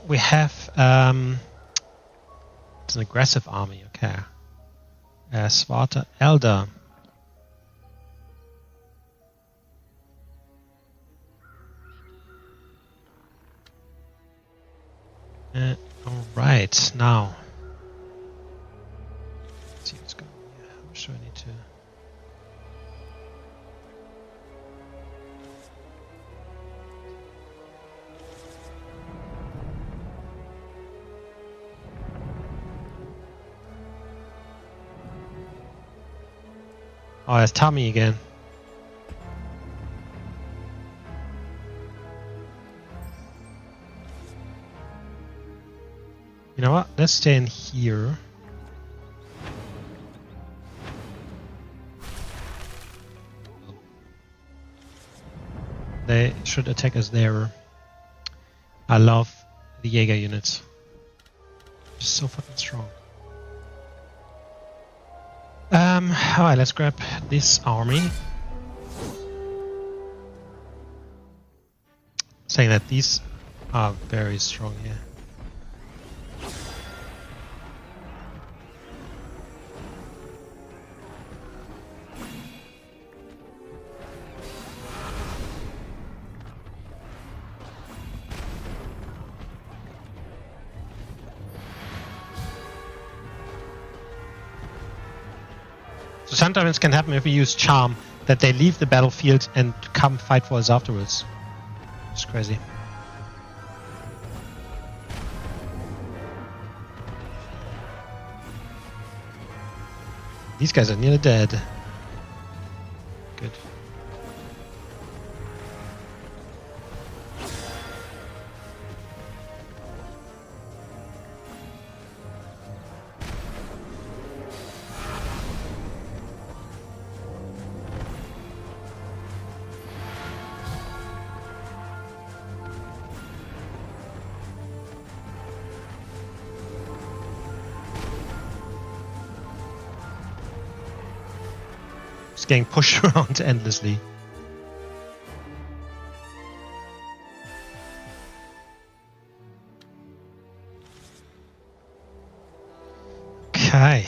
We have it's an aggressive army. Okay, Svarta Elder. All right, now. Let's see what's going on here. I'm sure I need to. Oh, it's Tommy again. You know what? Let's stay in here. They should attack us there. I love the Jaeger units. Just so fucking strong. Alright, let's grab this army. Saying that these are very strong here. So sometimes it can happen if we use Charm, that they leave the battlefield and come fight for us afterwards. It's crazy. These guys are nearly dead. Good. Just getting pushed around endlessly. Okay.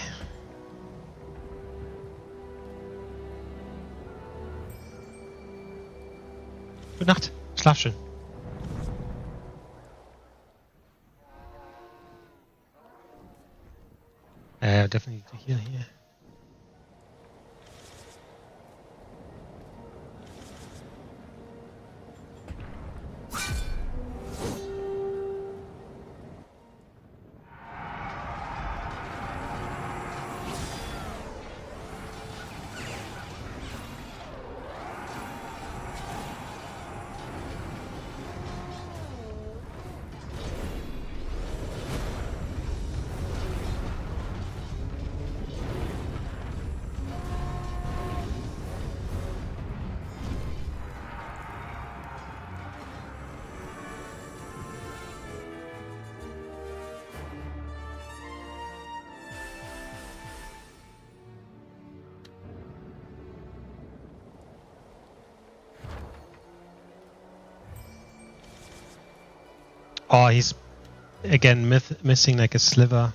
Gute Nacht. Schlaf schön. Definitely to heal here. Oh, he's again missing like a sliver.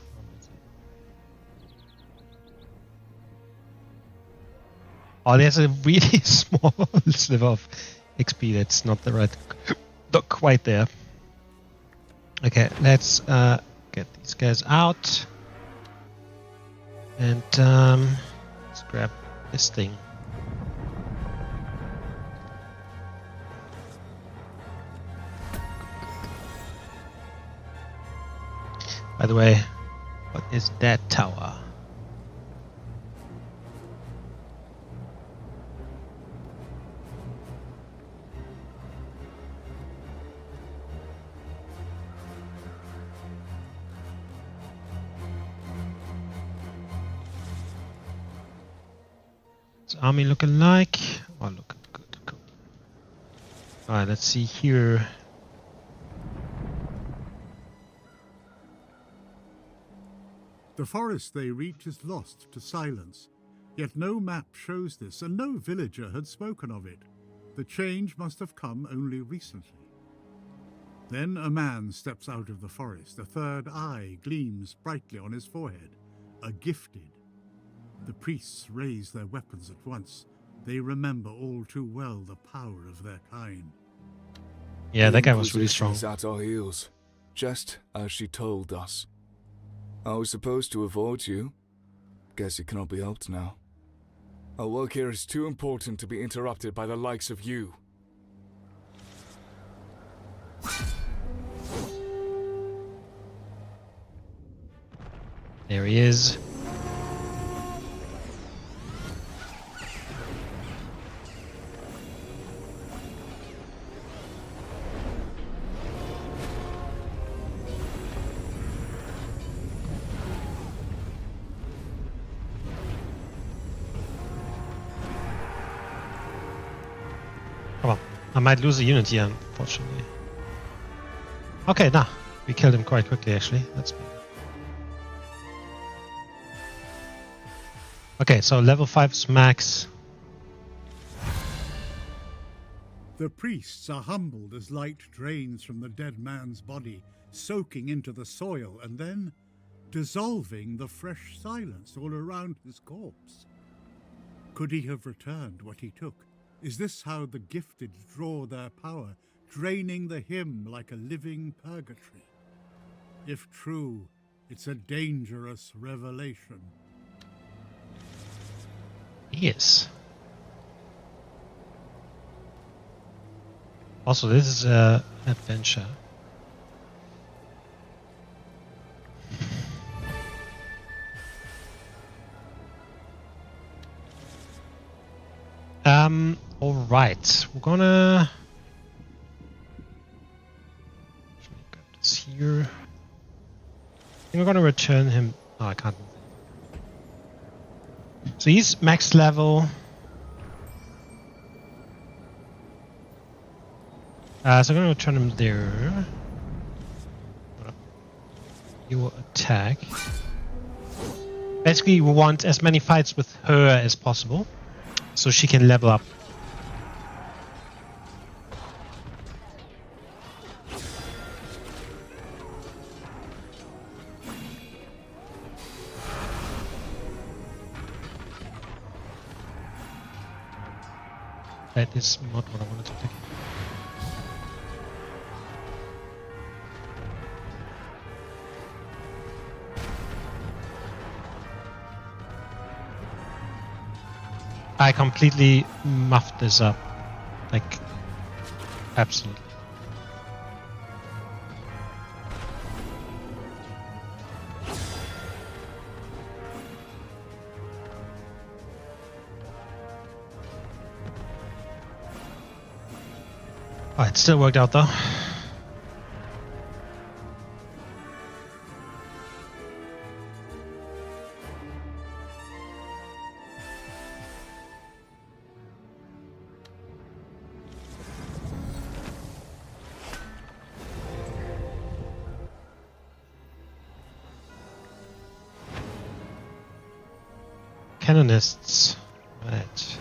Oh, there's a really small sliver of XP. That's not the right, not quite there. Okay, let's get these guys out, and let's grab this thing. By the way, what is that tower? What's army looking like? Oh, looking good. Cool. Alright, let's see here. The forest they reach is lost to silence, yet no map shows this, and no villager had spoken of it. The change must have come only recently. Then a man steps out of the forest. A third eye gleams brightly on his forehead. A gifted. The priests raise their weapons at once. They remember all too well the power of their kind. Yeah, that guy was The really Inquisition strong. is at our heels, just as she told us. I was supposed to avoid you. Guess it cannot be helped now. Our work here is too important to be interrupted by the likes of you. There he is. Come on. I might lose a unit here, unfortunately. Okay, nah. We killed him quite quickly, actually. That's good. Okay, so level 5's max. The priests are humbled as light drains from the dead man's body, soaking into the soil and then dissolving the fresh silence all around his corpse. Could he have returned what he took? Is this how the gifted draw their power, draining the hymn like a living purgatory? If true, it's a dangerous revelation. Yes. Also, this is a adventure. All right, we're gonna. Got this here. I think we're gonna return him. Oh, I can't. So he's max level. So I'm gonna return him there. He will attack. Basically, we want as many fights with her as possible, so she can level up. That is not what I wanted to take. I completely muffed this up. Like, absolutely. Oh, it still worked out though. Canonists. Right.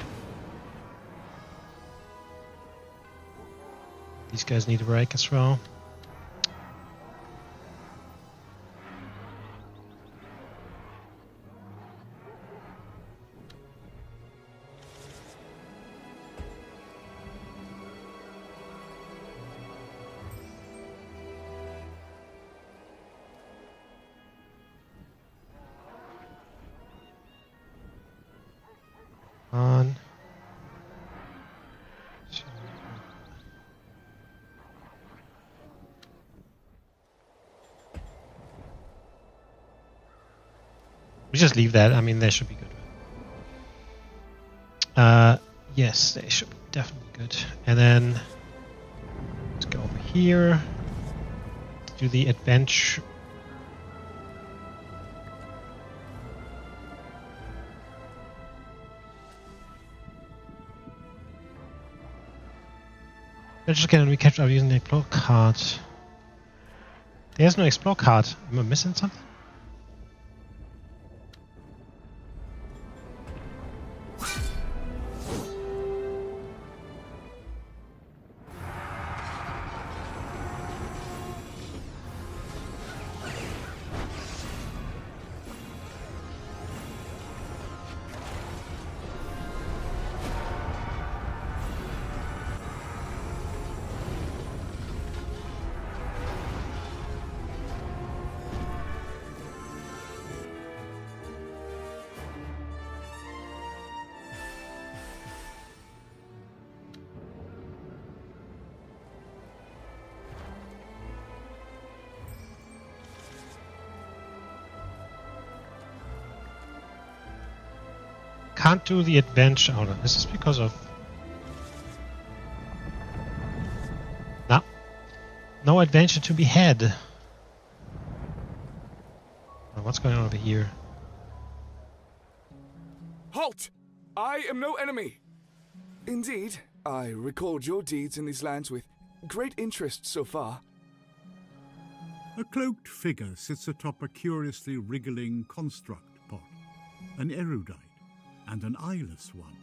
These guys need a break as well. On. We just leave that. I mean, they should be good. Yes, they should be definitely good. And then let's go over here. Do the adventure. Let's just get a recapture of using the explore card. There's no explore card. Am I missing something? Can't do the adventure. Oh, no. Is this because of... No. No adventure to be had. Oh, what's going on over here? Halt! I am no enemy. Indeed, I record your deeds in these lands with great interest so far. A cloaked figure sits atop a curiously wriggling construct pot, an erudite and an eyeless one.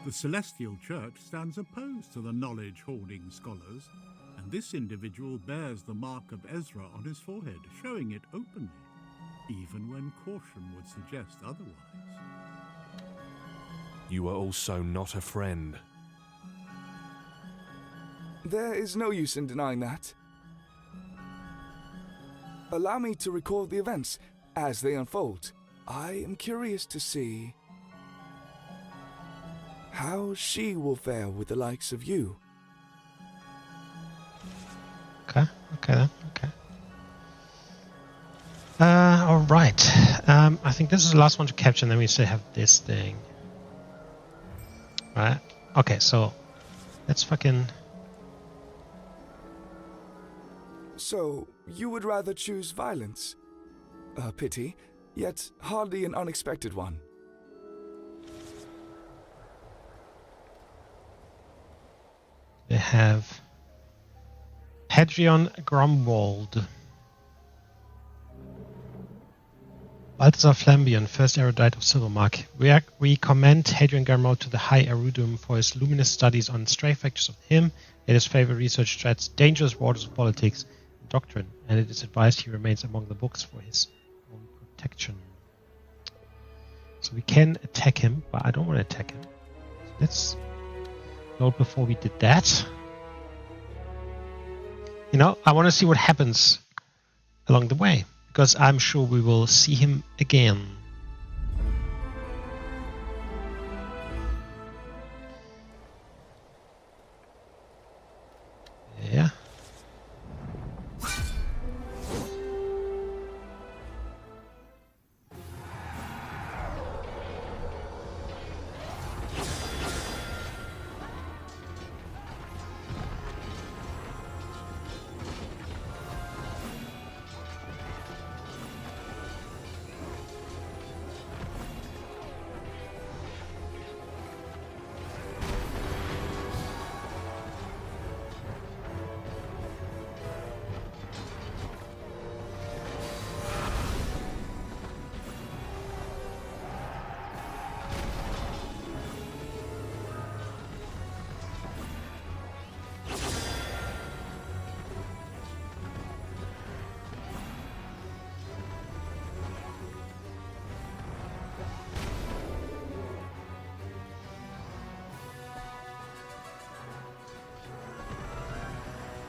The Celestial Church stands opposed to the knowledge-hoarding scholars, and this individual bears the mark of Ezra on his forehead, showing it openly, even when caution would suggest otherwise. You are also not a friend. There is no use in denying that. Allow me to record the events as they unfold. I am curious to see how she will fare with the likes of you. Okay, then. Alright. I think this is the last one to capture, and then we still have this thing. Right. Okay, so let's fucking... So, you would rather choose violence? A pity, yet hardly an unexpected one. We have Hadrian Gromwald. Balthazar Flambion, first erudite of Silvermark. We commend Hadrian Gromwald to the High Erudum for his luminous studies on stray factors of him. Yet his favorite research treads dangerous waters of politics and doctrine, and it is advised he remains among the books for his own protection. So we can attack him, but I don't want to attack him. Let's note before we did that. You know, I want to see what happens along the way, because I'm sure we will see him again. Yeah.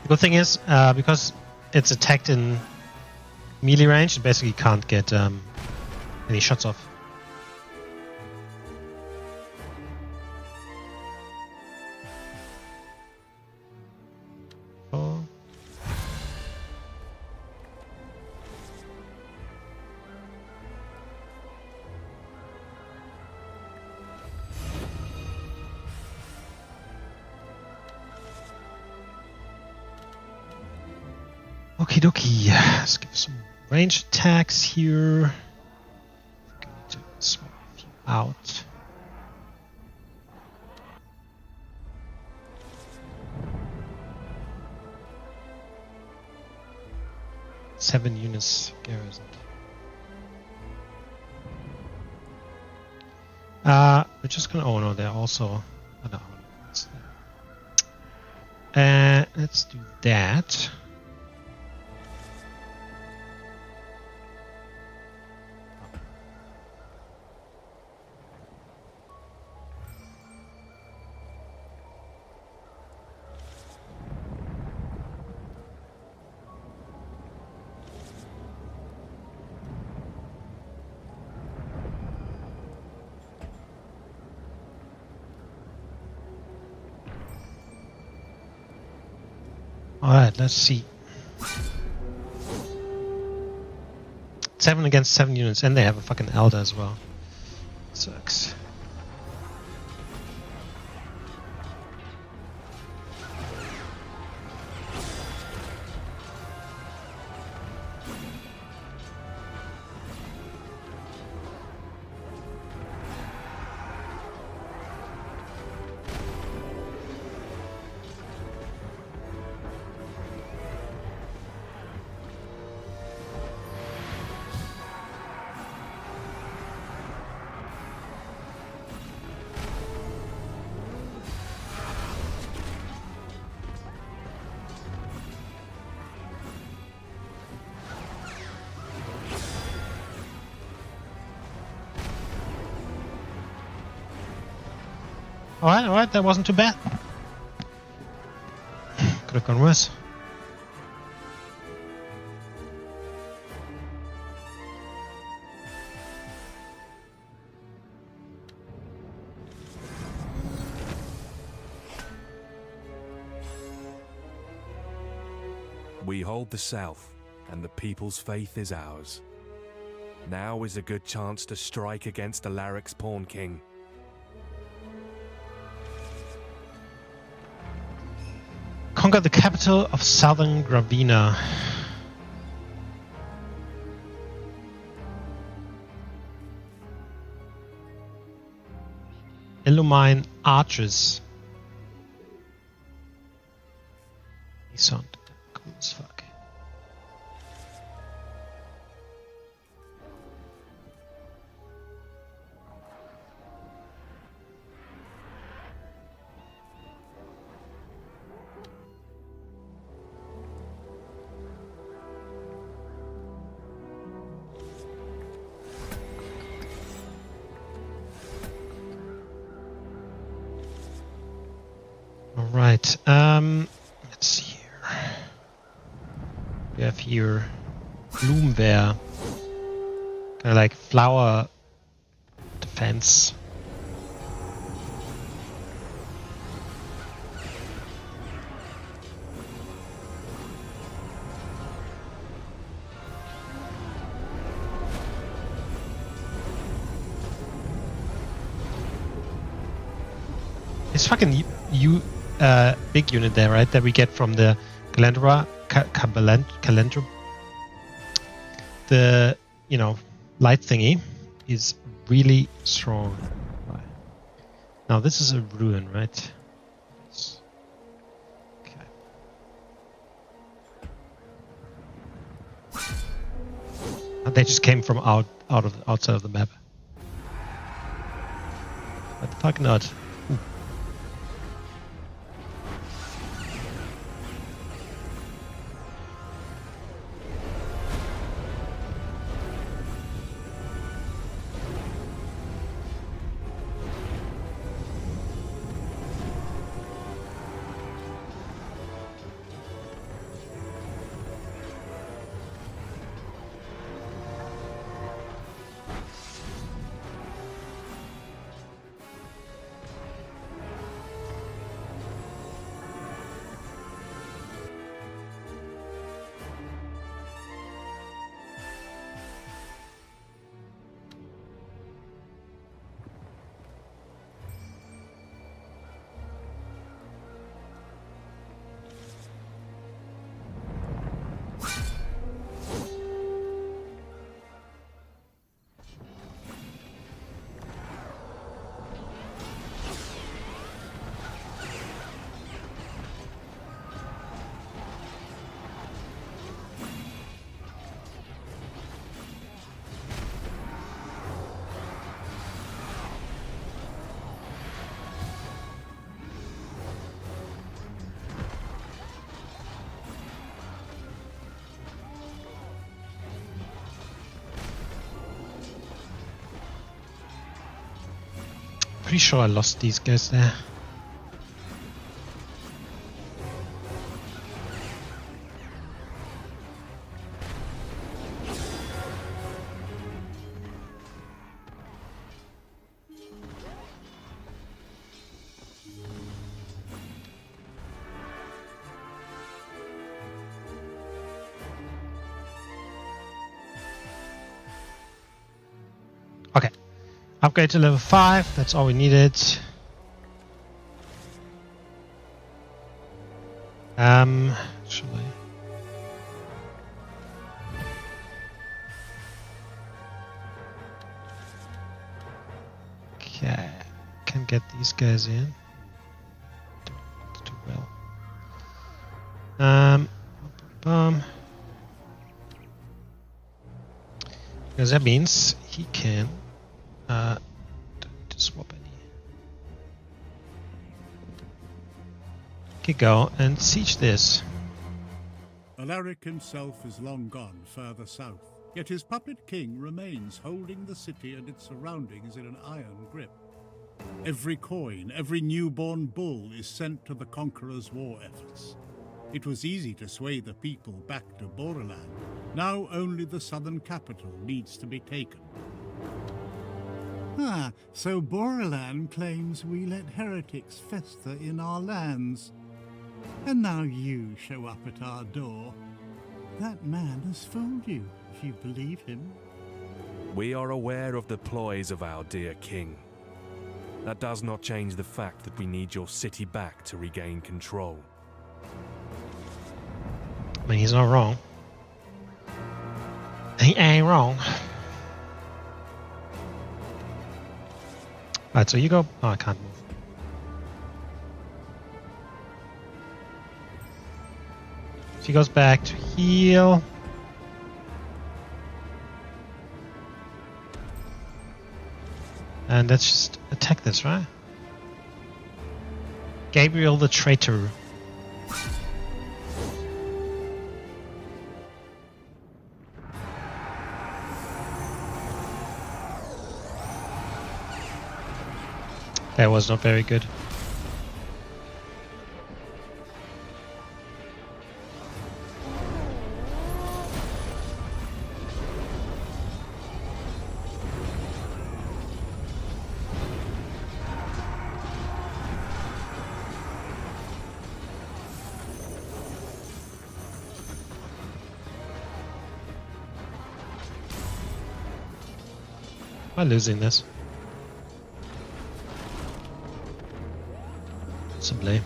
The good thing is, because it's attacked in melee range, it basically can't get any shots off. Oh. Okie dokie, let's give some range attacks here. Going to swap a few out. Seven units garrisoned. We're just gonna. Oh no, they're also. Oh no, let's do that. Alright, let's see. 7 against 7 units, and they have a fucking Elder as well. Sucks. Alright, that wasn't too bad. Could have gone worse. We hold the south, and the people's faith is ours. Now is a good chance to strike against Alaric's Pawn King. Conquer the capital of southern Gravina. Illumine archers. These sound cool as fuck. Alright, let's see here. We have here Bloomware. Kind of like flower defense. It's fucking big unit there, right? That we get from the Calendra, the light thingy is really strong. Right. Now this is a ruin, right? Okay. And they just came from outside of the map. What the fuck not? Pretty sure I lost these guys there. Okay. Upgrade to level 5, that's all we needed. Actually. Okay, can get these guys in. Don't do well. Because that means he can don't need to swap any. Okay, go and siege this. Alaric himself is long gone further south, yet his puppet king remains holding the city and its surroundings in an iron grip. Every coin, every newborn bull is sent to the conqueror's war efforts. It was easy to sway the people back to Boreland. Now only the southern capital needs to be taken. Ah, so Boreland claims we let heretics fester in our lands. And now you show up at our door. That man has fooled you, if you believe him. We are aware of the ploys of our dear king. That does not change the fact that we need your city back to regain control. I mean, he's not wrong. He ain't wrong. Alright, so you go. Oh, I can't move. She goes back to heal. And let's just attack this, right? Gabriel the Traitor. That was not very good. Am I losing this? Possibly.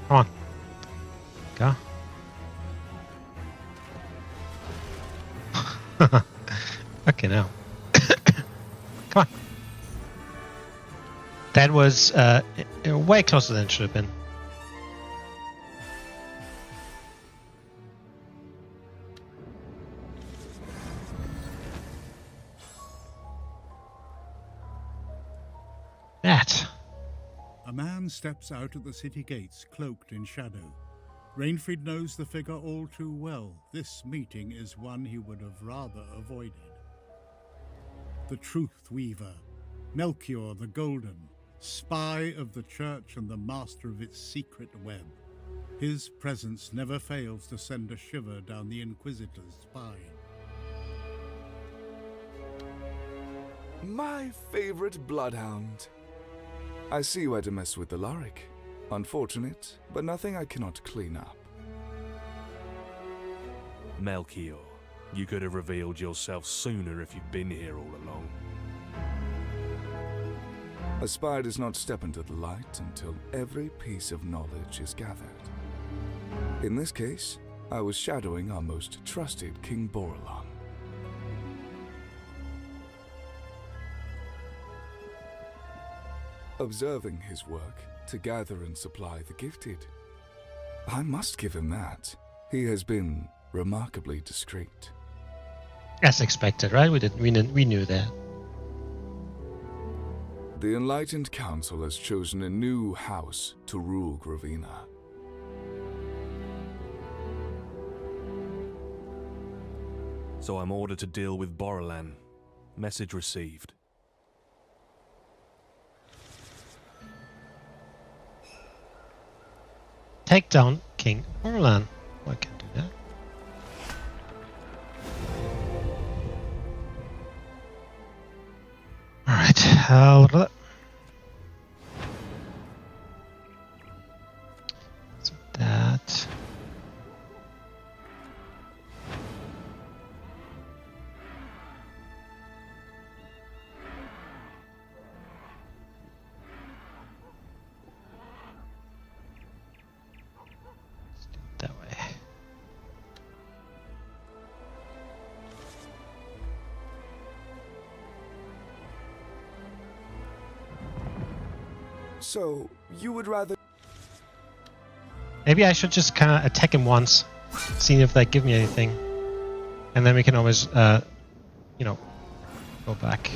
Come on. Go. Okay, now. Come on. That was way closer than it should have been. That. A man steps out of the city gates, cloaked in shadow. Rainfried knows the figure all too well. This meeting is one he would have rather avoided. The Truth Weaver, Melchior the Golden, spy of the church and the master of its secret web. His presence never fails to send a shiver down the Inquisitor's spine. My favorite bloodhound. I see you had to mess with the Alaric. Unfortunate, but nothing I cannot clean up. Melchior, you could have revealed yourself sooner if you'd been here all along. A spy does not step into the light until every piece of knowledge is gathered. In this case, I was shadowing our most trusted King Borelon. Observing his work to gather and supply the gifted. I must give him that. He has been remarkably discreet. As expected, right? We knew that. The Enlightened Council has chosen a new house to rule Gravina. So I'm ordered to deal with Borelan. Message received. Take down King Borelan. Oh, I can do that. Alright, so that. That way. So, you would rather... Maybe I should just kind of attack him once, see if they give me anything, and then we can always, go back.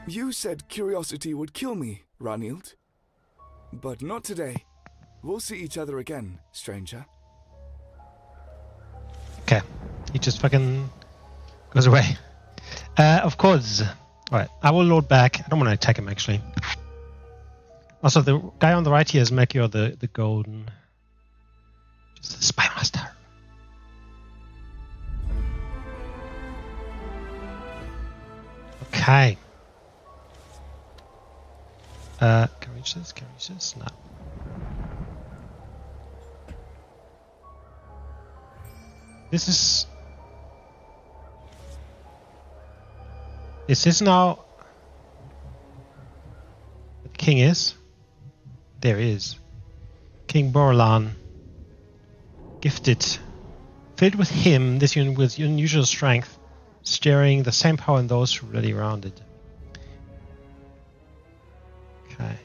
You said curiosity would kill me, Ranild. But not today. We'll see each other again, stranger. Okay. He just fucking goes away. Of course. Alright, I will load back. I don't want to attack him, actually. Also, the guy on the right here is Melchior the Golden. Just a spy master. Okay. Can we reach this? Can we reach this? No. This is... Is this now... What the king is? There he is. King Borlan. Gifted. Filled with him, this unit with unusual strength, stirring the same power in those who rally around it. Okay.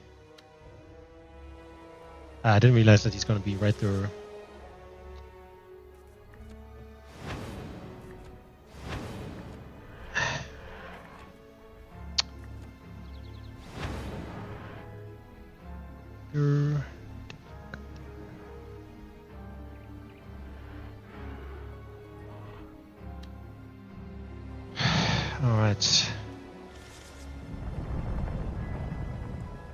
I didn't realize that he's going to be right there. Alright.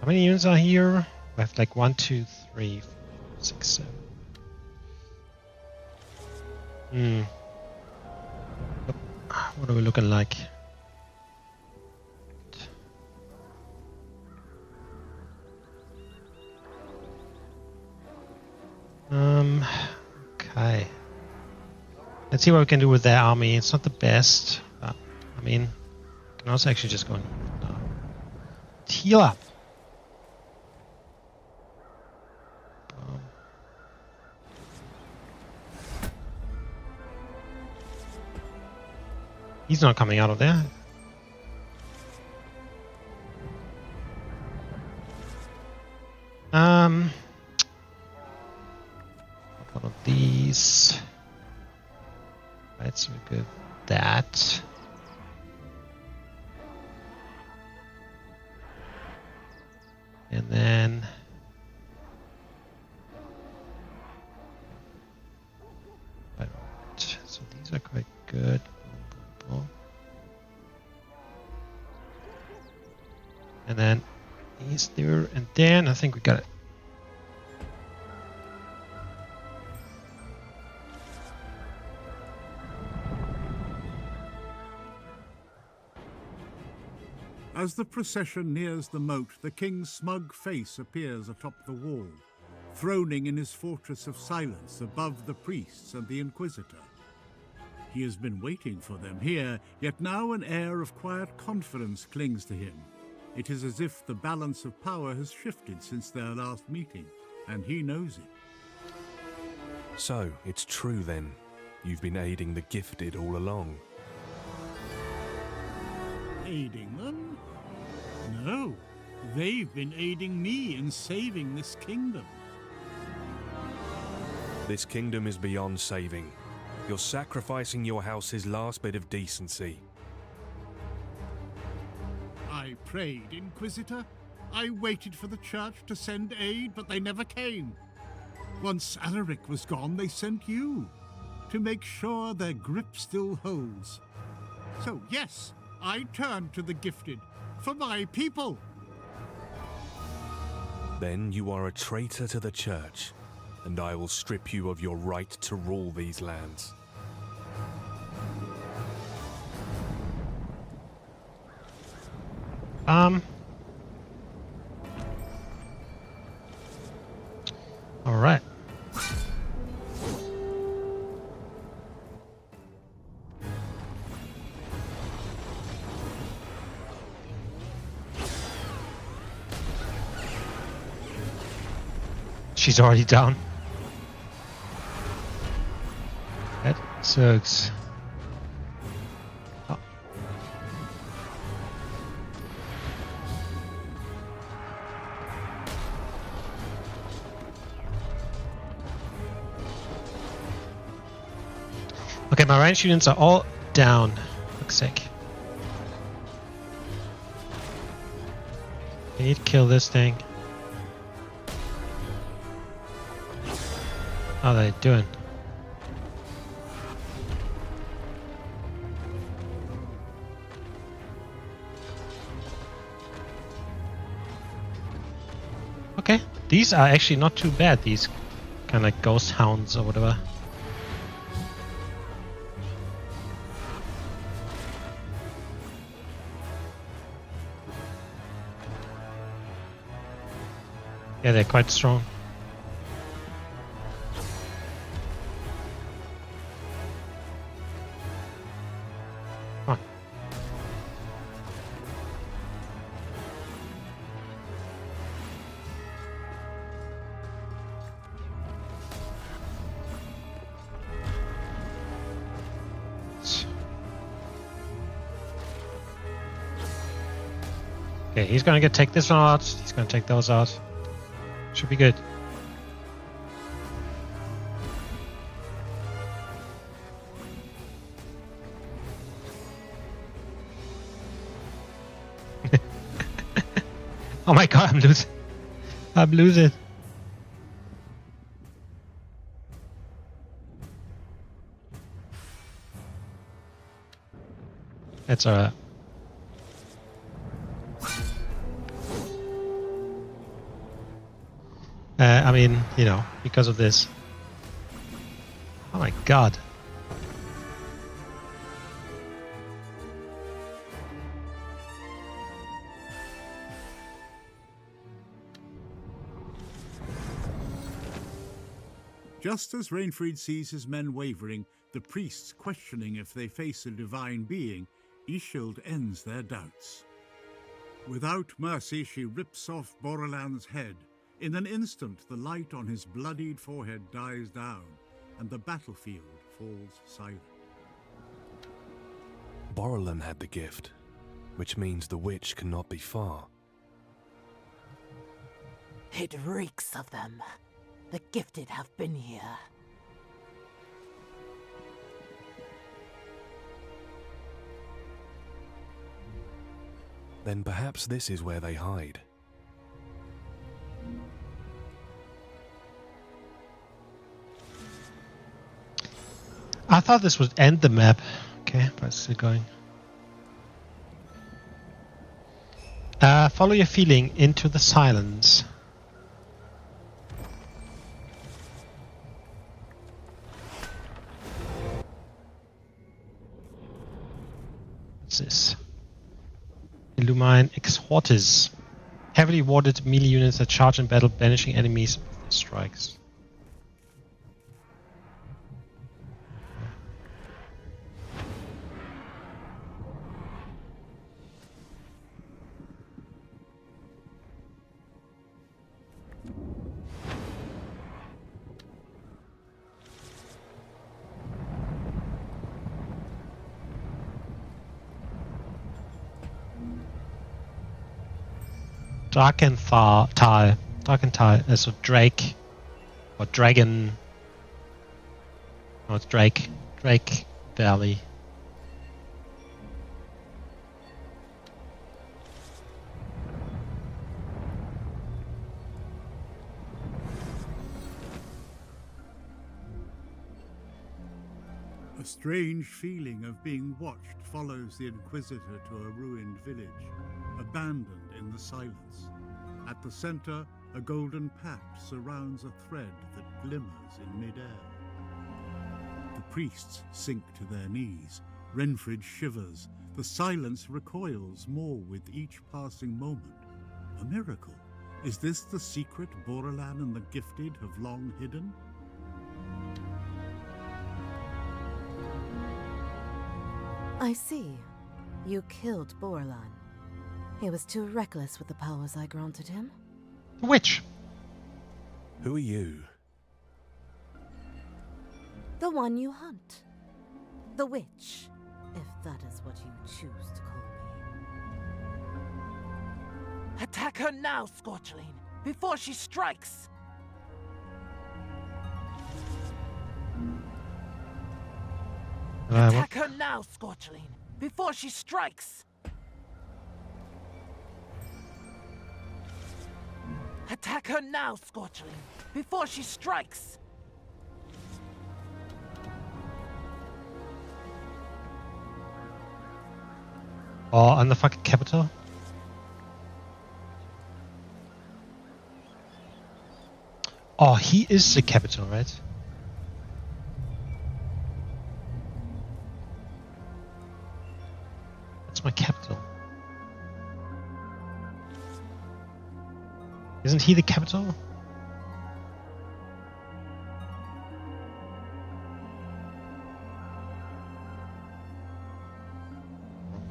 How many units are here? I have like 1, 2, 3, 4, 6, 7. What are we looking like? Okay. Let's see what we can do with their army. It's not the best, but I mean, can also actually just go and heal up. He's not coming out of there. One of these. Right, so we get that. And then right, so these are quite good. Boom, boom, boom. And then he's there, and then I think we got it. As the procession nears the moat, the king's smug face appears atop the wall, throning in his fortress of silence above the priests and the Inquisitor. He has been waiting for them here, yet now an air of quiet confidence clings to him. It is as if the balance of power has shifted since their last meeting, and he knows it. So, it's true then. You've been aiding the gifted all along. Aiding them? No, they've been aiding me in saving this kingdom. This kingdom is beyond saving. You're sacrificing your house's last bit of decency. I prayed, Inquisitor. I waited for the church to send aid, but they never came. Once Alaric was gone, they sent you, to make sure their grip still holds. So yes, I turned to the gifted, for my people. Then you are a traitor to the church, and I will strip you of your right to rule these lands. All right. She's already down. That sucks. Oh. Okay, my range units are all down. Fuck's sake. I need to kill this thing. How are they doing? Okay, these are actually not too bad, these kind of like ghost hounds or whatever. Yeah, they're quite strong. Come on. Okay, he's gonna take this one out. He's gonna take those out. Should be good. Oh my god, I'm losing. I'm losing. That's alright. I mean, you know, because of this. Oh my god. Just as Rainfried sees his men wavering, the priests questioning if they face a divine being, Ishild ends their doubts. Without mercy, she rips off Borolan's head. In an instant, the light on his bloodied forehead dies down, and the battlefield falls silent. Borolan had the gift, which means the witch cannot be far. It reeks of them. The gifted have been here. Then perhaps this is where they hide. I thought this would end the map. Okay, but it's still going. Follow your feeling into the silence. What's this? Illumine Exhortis. Heavily warded melee units that charge in battle, banishing enemies with their strikes. Darkenthal is a Drake or Dragon. No, it's Drake. Drake Valley. A strange feeling of being watched follows the Inquisitor to a ruined village, abandoned in the silence. At the center, a golden patch surrounds a thread that glimmers in midair. The priests sink to their knees. Renfrid shivers. The silence recoils more with each passing moment. A miracle. Is this the secret Boralan and the Gifted have long hidden? I see. You killed Boralan. He was too reckless with the powers I granted him. The witch. Who are you? The one you hunt. The witch, if that is what you choose to call me. Attack her now, Scorchling, before she strikes! Attack her now, Scorchling, before she strikes! Attack her now, Scorchling, before she strikes! Oh, on the fucking capital? Oh, he is the capital, right? That's my capital. Isn't he the capital?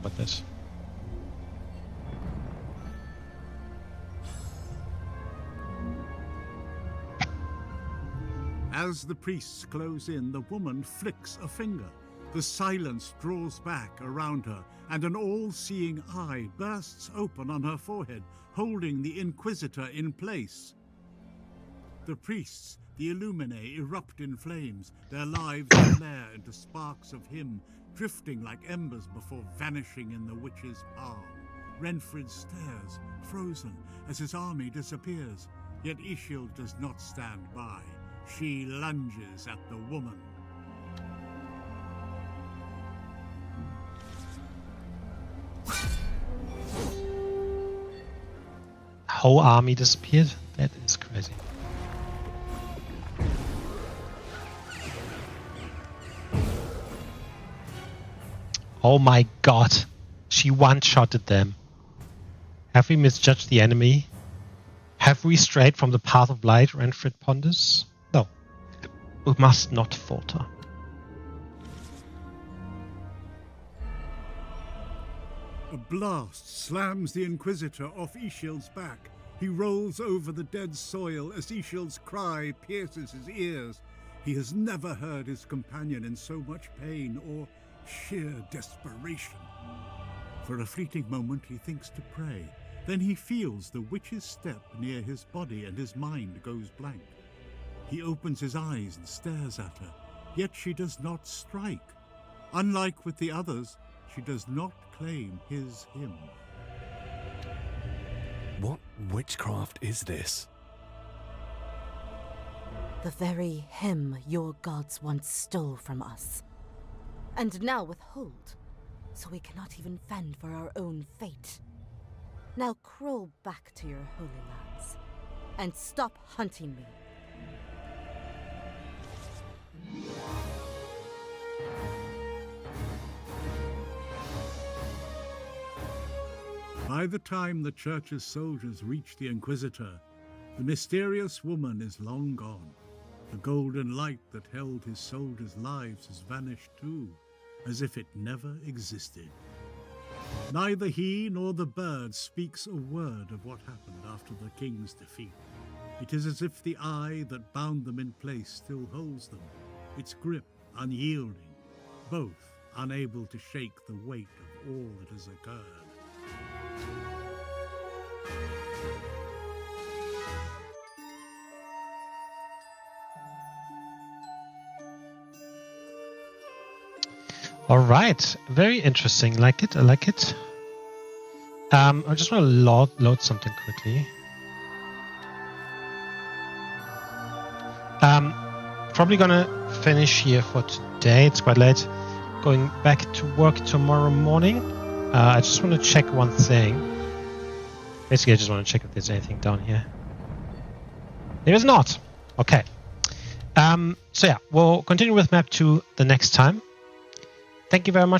What this? As the priests close in, the woman flicks a finger. The silence draws back around her, and an all-seeing eye bursts open on her forehead, holding the Inquisitor in place. The priests, the Illuminae, erupt in flames, their lives flare into sparks of him, drifting like embers before vanishing in the witch's palm. Renfrid stares, frozen, as his army disappears. Yet Ishild does not stand by. She lunges at the woman. Whole army disappeared? That is crazy. Oh my god. She one-shotted them. Have we misjudged the enemy? Have we strayed from the path of light, Renfrid ponders? No. We must not falter. A blast slams the Inquisitor off Ishild's back. He rolls over the dead soil as Ishild's cry pierces his ears. He has never heard his companion in so much pain or sheer desperation. For a fleeting moment he thinks to pray. Then he feels the witch's step near his body and his mind goes blank. He opens his eyes and stares at her, yet she does not strike. Unlike with the others, she does not claim him. What witchcraft is this? The very him your gods once stole from us, and now withhold, so we cannot even fend for our own fate. Now crawl back to your holy lands, and stop hunting me. By the time the Church's soldiers reach the Inquisitor, the mysterious woman is long gone. The golden light that held his soldiers' lives has vanished too, as if it never existed. Neither he nor the bird speaks a word of what happened after the king's defeat. It is as if the eye that bound them in place still holds them, its grip unyielding, both unable to shake the weight of all that has occurred. All right, very interesting. I like it. I just want to load something quickly. Probably gonna finish here for today. It's quite late. Going back to work tomorrow morning. I just want to check one thing. Basically, I just want to check if there's anything down here. There is not. Okay. So yeah, we'll continue with map 2 the next time. Thank you very much